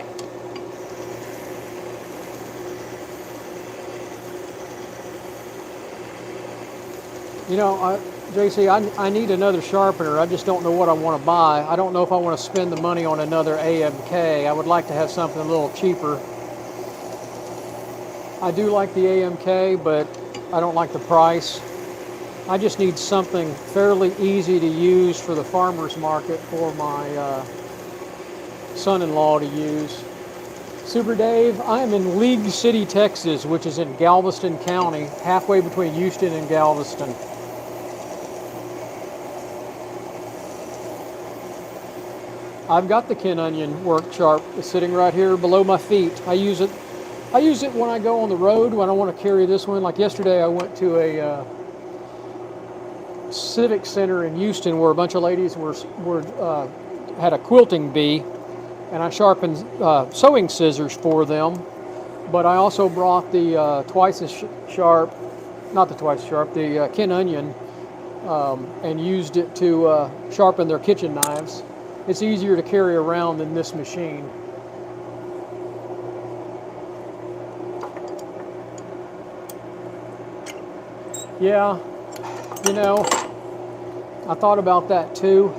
You know, JC, I need another sharpener. I just don't know what I want to buy. I don't know if I want to spend the money on another AMK. I would like to have something a little cheaper. I do like the AMK, but I don't like the price. I just need something fairly easy to use for the farmer's market for my son-in-law to use. Super Dave, I am in League City, Texas, which is in Galveston County, halfway between Houston and Galveston. I've got the Ken Onion Work Sharp. It's sitting right here below my feet. I use it when I go on the road, when I want to carry this one. Like yesterday, I went to a civic center in Houston where a bunch of ladies had a quilting bee, and I sharpened sewing scissors for them. But I also brought the the Ken Onion, and used it to sharpen their kitchen knives. It's easier to carry around than this machine. Yeah, you know, I thought about that too.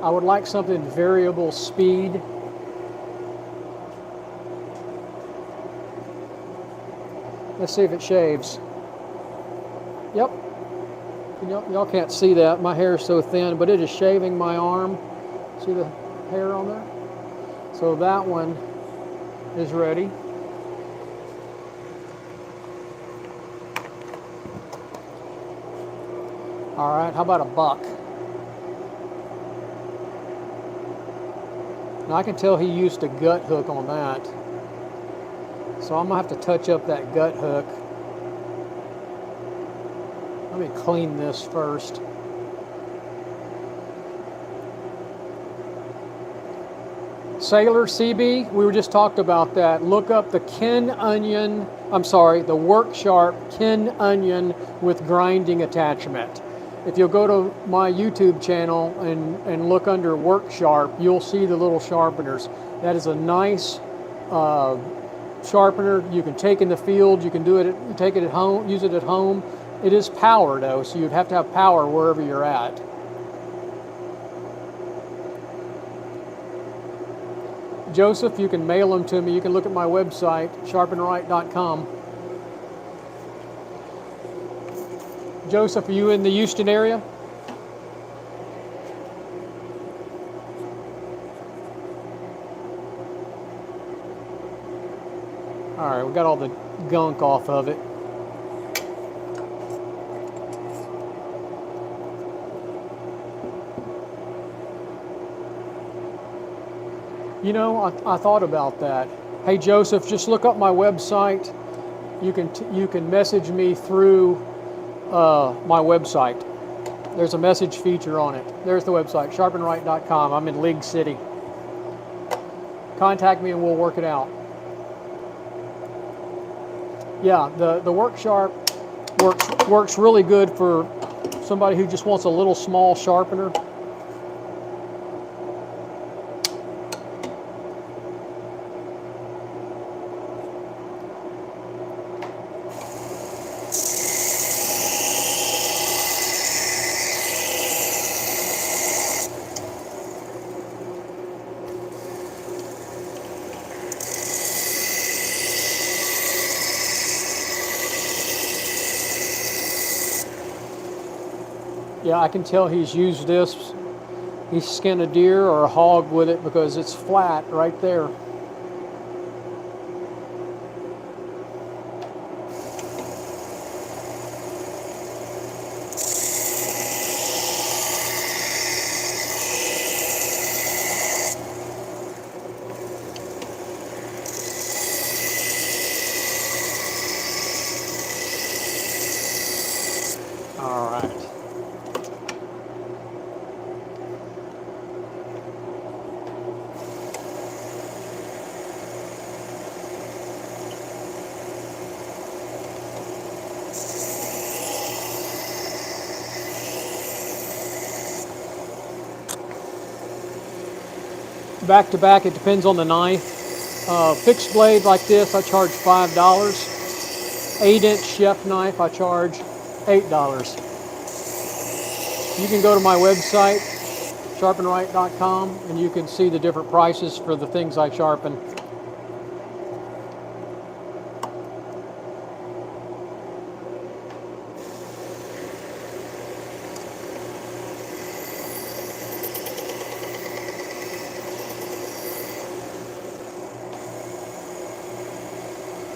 I would like something variable speed. Let's see if it shaves. Yep. Y'all can't see that. My hair is so thin, but it is shaving my arm. See the hair on there? So that one is ready. All right, how about a buck? Now I can tell he used a gut hook on that. So I'm gonna have to touch up that gut hook. Let me clean this first. Sailor CB, we were just talked about that. Look up the the Work Sharp Ken Onion with grinding attachment. If you'll go to my YouTube channel and look under Work Sharp, you'll see the little sharpeners. That is a nice sharpener. You can take in the field, you can take it at home, use it at home. It is power though, so you'd have to have power wherever you're at. Joseph, you can mail them to me. You can look at my website, sharpenright.com. Joseph, are you in the Houston area? All right, we got all the gunk off of it. You know, I thought about that. Hey Joseph, just look up my website. You can message me through my website. There's a message feature on it. There's the website, sharpenright.com. I'm in League City. Contact me and we'll work it out. Yeah, the Work Sharp works really good for somebody who just wants a little small sharpener. Yeah, I can tell he's used this. He skinned a deer or a hog with it because it's flat right there. All right. back to back, it depends on the knife. Fixed blade like this, I charge $5. 8-inch chef knife, I charge $8. You can go to my website, sharpenright.com, and you can see the different prices for the things I sharpen.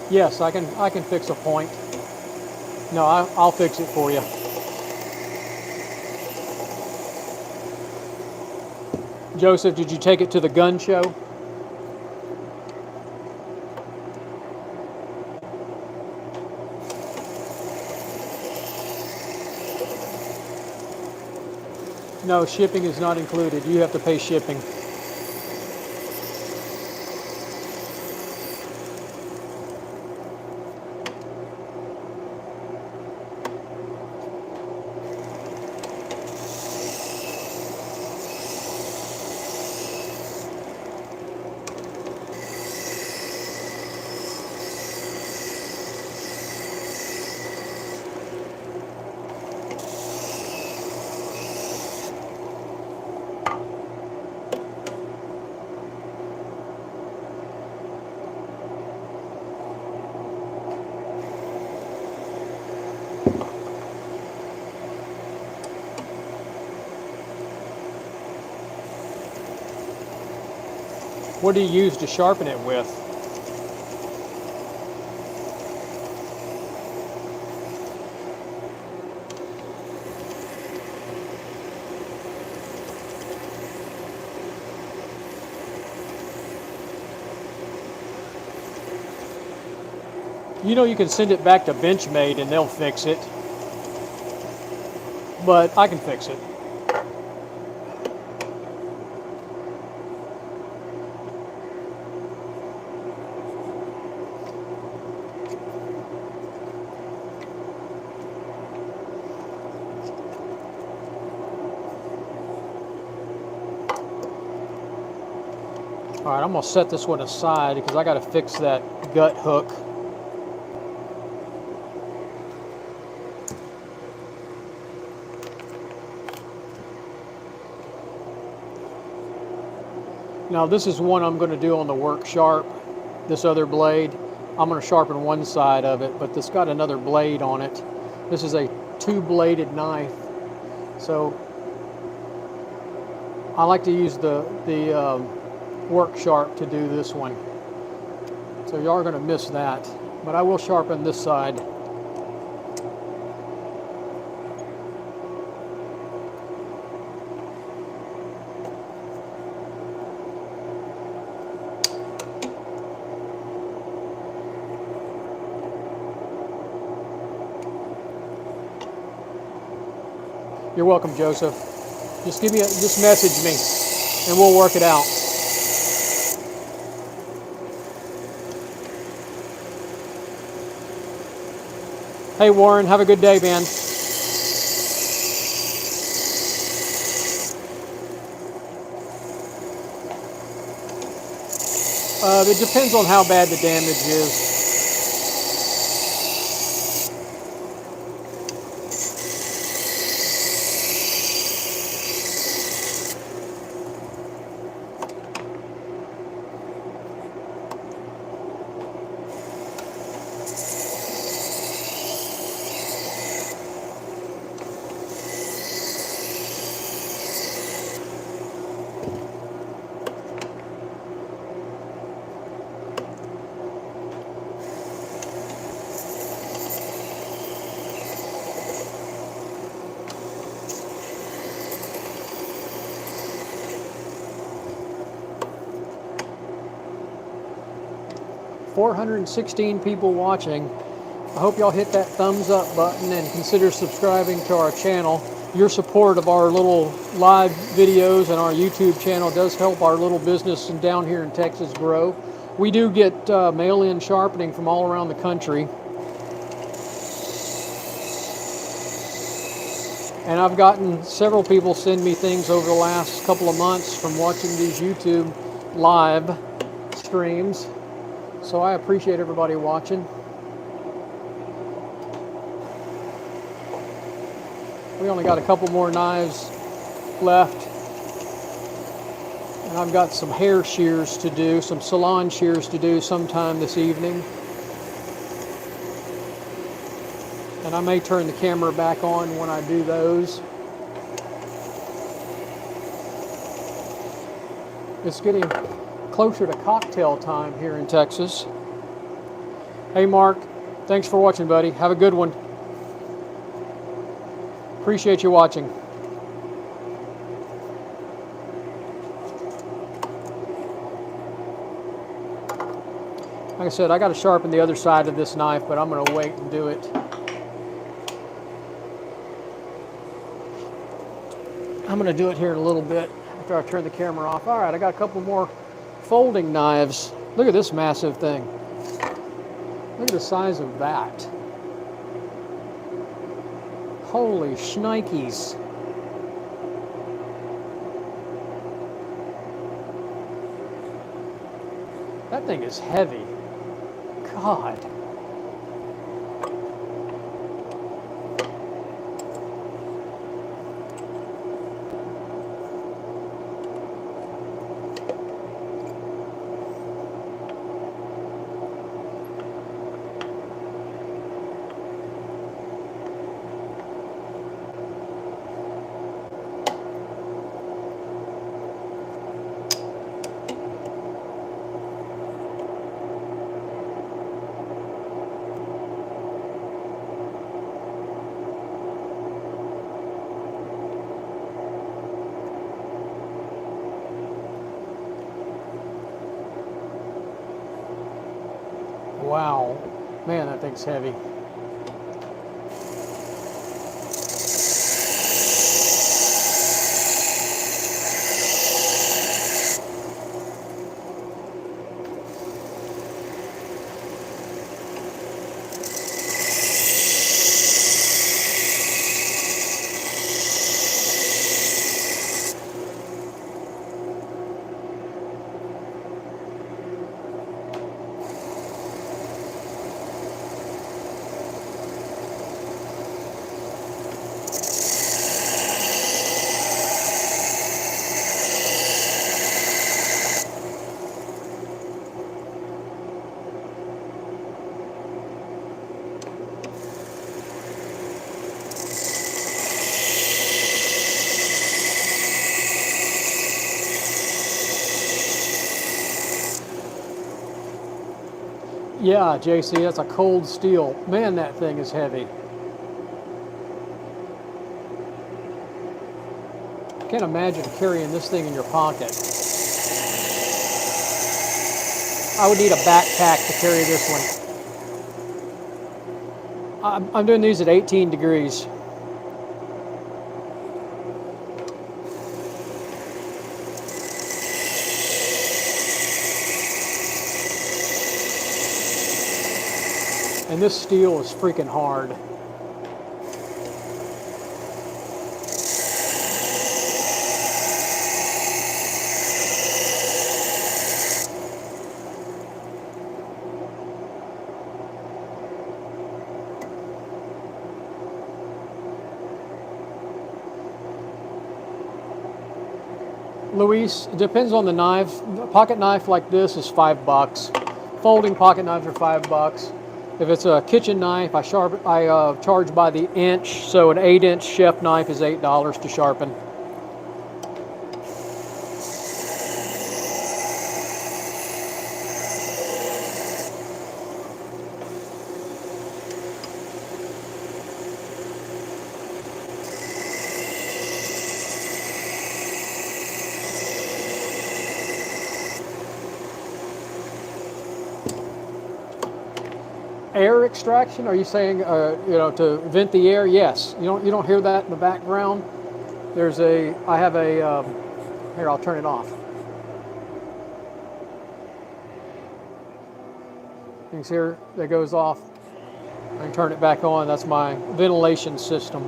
Yes, I can fix a point. No, I'll fix it for you. Joseph, did you take it to the gun show? No, shipping is not included. You have to pay shipping. What do you use to sharpen it with? You know, you can send it back to Benchmade and they'll fix it, but I can fix it. All right, I'm gonna set this one aside because I gotta fix that gut hook. Now this is one I'm gonna do on the work sharp, this other blade. I'm gonna sharpen one side of it, but it's got another blade on it. This is a two-bladed knife. So I like to use the work sharp to do this one. So you are going to miss that, but I will sharpen this side. You're welcome, Joseph. Just message me and we'll work it out. Hey Warren, have a good day, man. It depends on how bad the damage is. $416 people watching. I hope y'all hit that thumbs up button and consider subscribing to our channel. Your support of our little live videos and our YouTube channel does help our little business and down here in Texas grow. We do get mail-in sharpening from all around the country. And I've gotten several people send me things over the last couple of months from watching these YouTube live streams. So I appreciate everybody watching. We only got a couple more knives left. And I've got some hair shears to do, some salon shears to do sometime this evening. And I may turn the camera back on when I do those. It's getting closer to cocktail time here in Texas. Hey Mark, thanks for watching, buddy. Have a good one. Appreciate you watching. Like I said, I got to sharpen the other side of this knife, but I'm going to wait and do it. I'm going to do it here in a little bit after I turn the camera off. All right, I got a couple more folding knives. Look at this massive thing. Look at the size of that. Holy shnikes. That thing is heavy. God. Wow, man, that thing's heavy. Yeah, JC, that's a cold steel. Man, that thing is heavy. Can't imagine carrying this thing in your pocket. I would need a backpack to carry this one. I'm doing these at 18 degrees. And this steel is freaking hard. Luis, it depends on the knife. A pocket knife like this is $5. Folding pocket knives are $5. If it's a kitchen knife, I charge by the inch, so an 8-inch chef knife is $8 to sharpen. Air extraction? Are you saying, to vent the air? Yes. You don't hear that in the background. Here, I'll turn it off. You see here, that goes off. I can turn it back on. That's my ventilation system.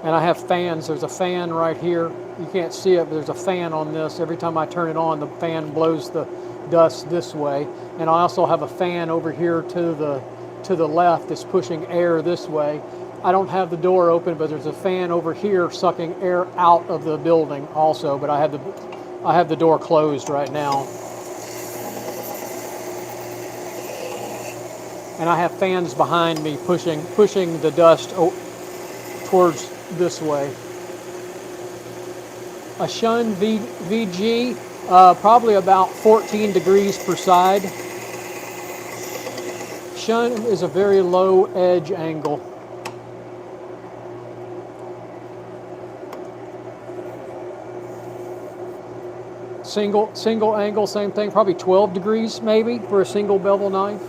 And I have fans. There's a fan right here. You can't see it, but there's a fan on this. Every time I turn it on, the fan blows the dust this way. And I also have a fan over here to the left that's pushing air this way. I don't have the door open, but there's a fan over here sucking air out of the building also, but I have the door closed right now. And I have fans behind me pushing the dust towards this way. A Shun VG, probably about 14 degrees per side. Shun is a very low edge angle. Single angle, same thing, probably 12 degrees maybe for a single bevel knife.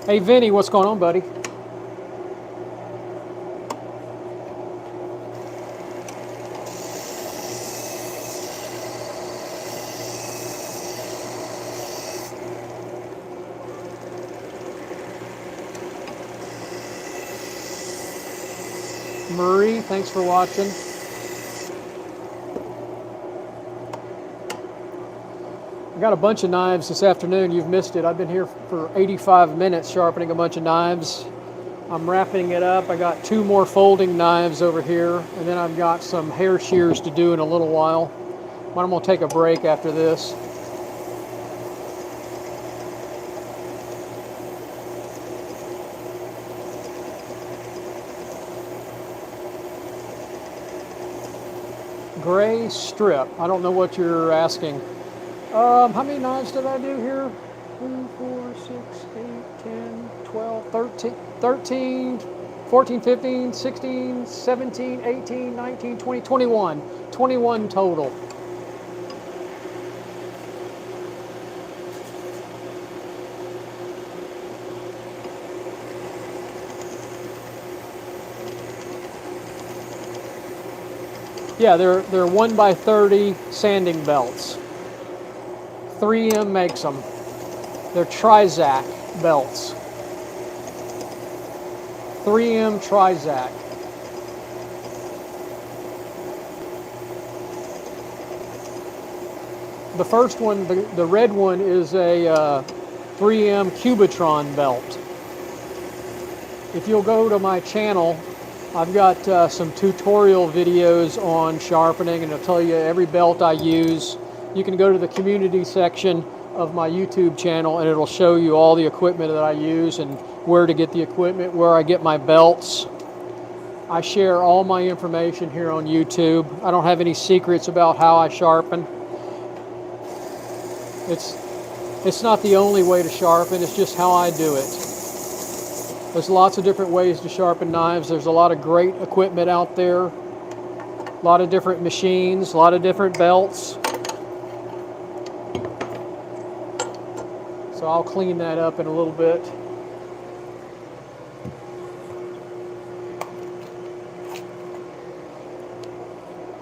Hey Vinny, what's going on, buddy? Marie, thanks for watching. I got a bunch of knives this afternoon. You've missed it. I've been here for 85 minutes sharpening a bunch of knives. I'm wrapping it up. I got 2 more folding knives over here, and then I've got some hair shears to do in a little while. But I'm going to take a break after this. Gray strip. I don't know what you're asking. How many knives did I do here? 2, 4, 6, 8, 10, 12, 13, 14, 15, 16, 17, 18, 19, 20, 21. 21 total. Yeah, they're 1x30 sanding belts. 3M makes them. They're Trizac belts. 3M Trizac. The first one, the red one, is a 3M Cubitron belt. If you'll go to my channel, I've got some tutorial videos on sharpening, and it'll tell you every belt I use. You can go to the community section of my YouTube channel, and it'll show you all the equipment that I use and where to get the equipment, where I get my belts. I share all my information here on YouTube. I don't have any secrets about how I sharpen. It's not the only way to sharpen, it's just how I do it. There's lots of different ways to sharpen knives. There's a lot of great equipment out there, a lot of different machines, a lot of different belts. So I'll clean that up in a little bit.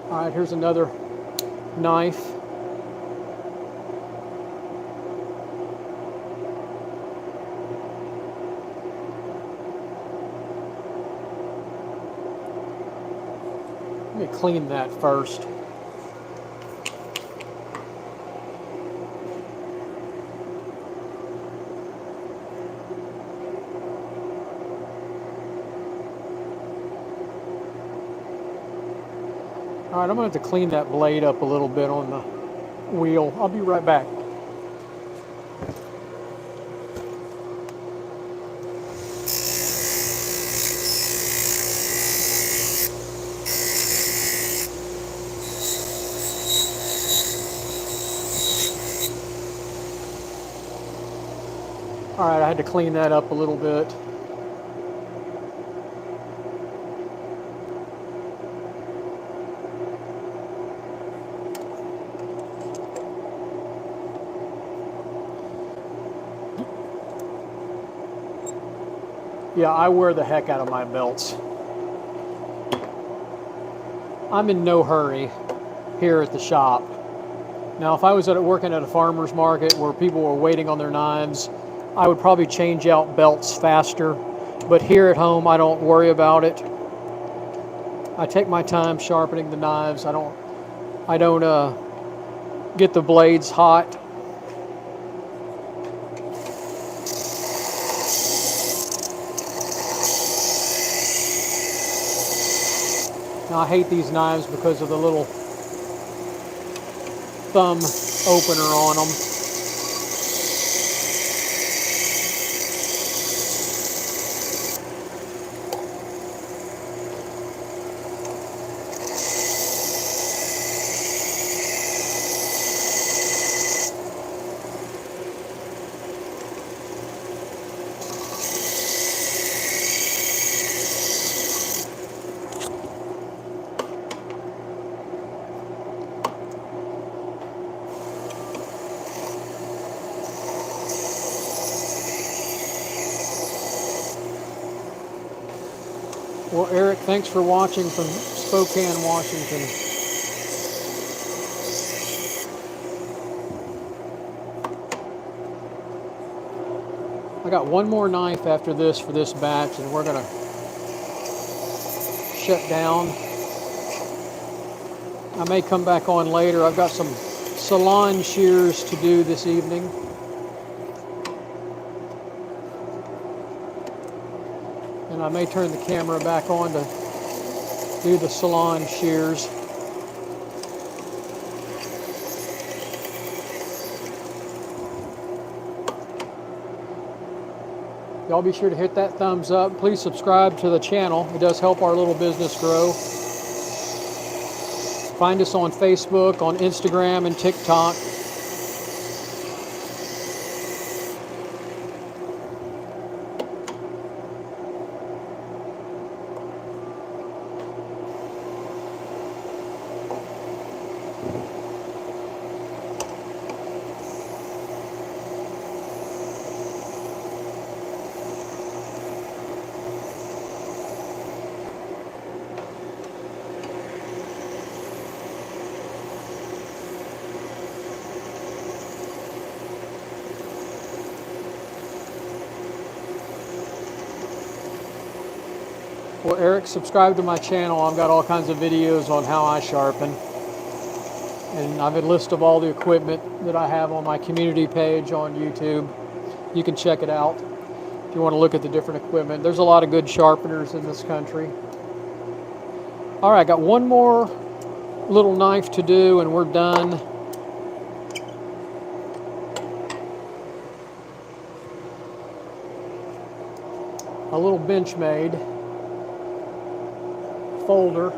All right, here's another knife. Let me clean that first. All right, I'm going to have to clean that blade up a little bit on the wheel. I'll be right back. All right, I had to clean that up a little bit. Yeah, I wear the heck out of my belts. I'm in no hurry here at the shop. Now, if I was working at a farmer's market where people were waiting on their knives, I would probably change out belts faster. But here at home, I don't worry about it. I take my time sharpening the knives. I don't get the blades hot. Now, I hate these knives because of the little thumb opener on them. Well, Eric, thanks for watching from Spokane, Washington. I got one more knife after this for this batch, and we're gonna shut down. I may come back on later. I've got some salon shears to do this evening. And I may turn the camera back on to do the salon shears. Y'all be sure to hit that thumbs up. Please subscribe to the channel. It does help our little business grow. Find us on Facebook, on Instagram, and TikTok. Well, Eric, subscribe to my channel. I've got all kinds of videos on how I sharpen. And I have a list of all the equipment that I have on my community page on YouTube. You can check it out if you want to look at the different equipment. There's a lot of good sharpeners in this country. All right, I got one more little knife to do and we're done. A little Benchmade folder.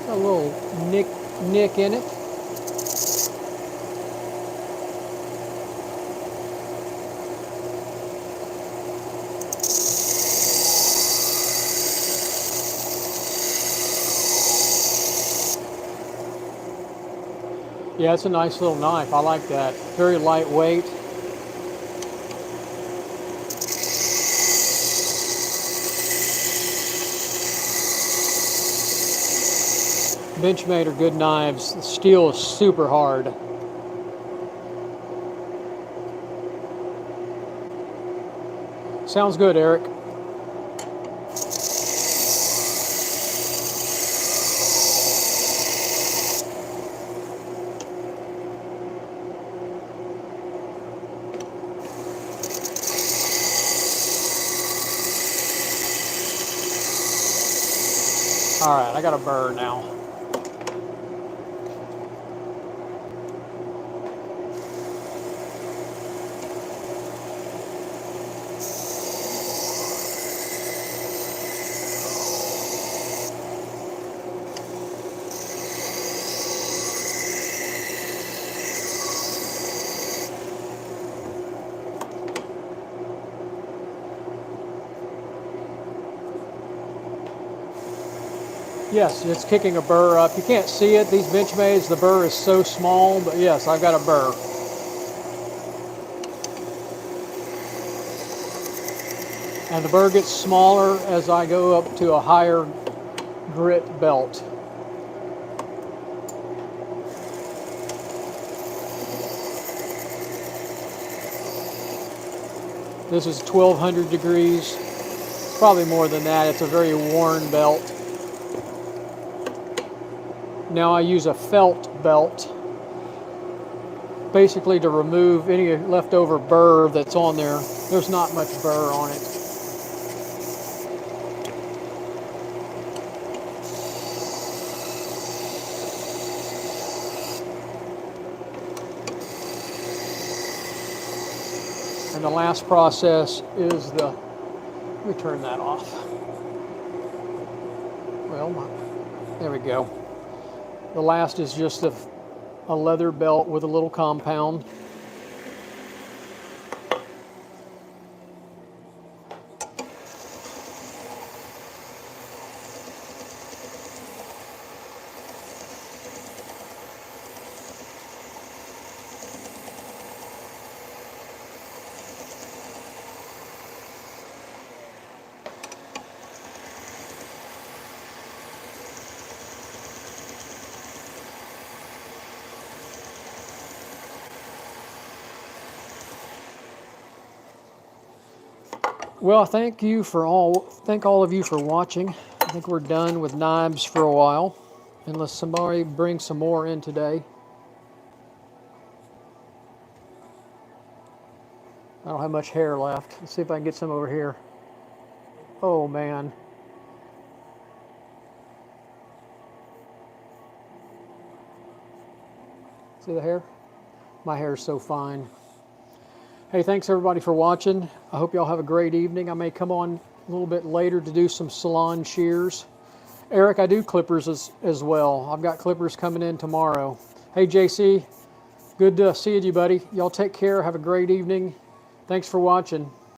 A little nick in it. Yeah, it's a nice little knife. I like that. Very lightweight. Benchmade are good knives. The steel is super hard. Sounds good, Eric. All right, I got a burr now. Yes, it's kicking a burr up. You can't see it, these Benchmades, the burr is so small, but yes, I've got a burr. And the burr gets smaller as I go up to a higher grit belt. This is 1200 degrees, probably more than that. It's a very worn belt. Now I use a felt belt, basically to remove any leftover burr that's on there. There's not much burr on it. And the last process is the, let me turn that off. Well, there we go. The last is just a leather belt with a little compound. Well, thank all of you for watching. I think we're done with knives for a while, unless somebody brings some more in today. I don't have much hair left. Let's see if I can get some over here. Oh man. See the hair? My hair is so fine. Hey, thanks everybody for watching. I hope y'all have a great evening. I may come on a little bit later to do some salon shears. Eric, I do clippers as well. I've got clippers coming in tomorrow. Hey, JC, good to see you, buddy. Y'all take care. Have a great evening. Thanks for watching.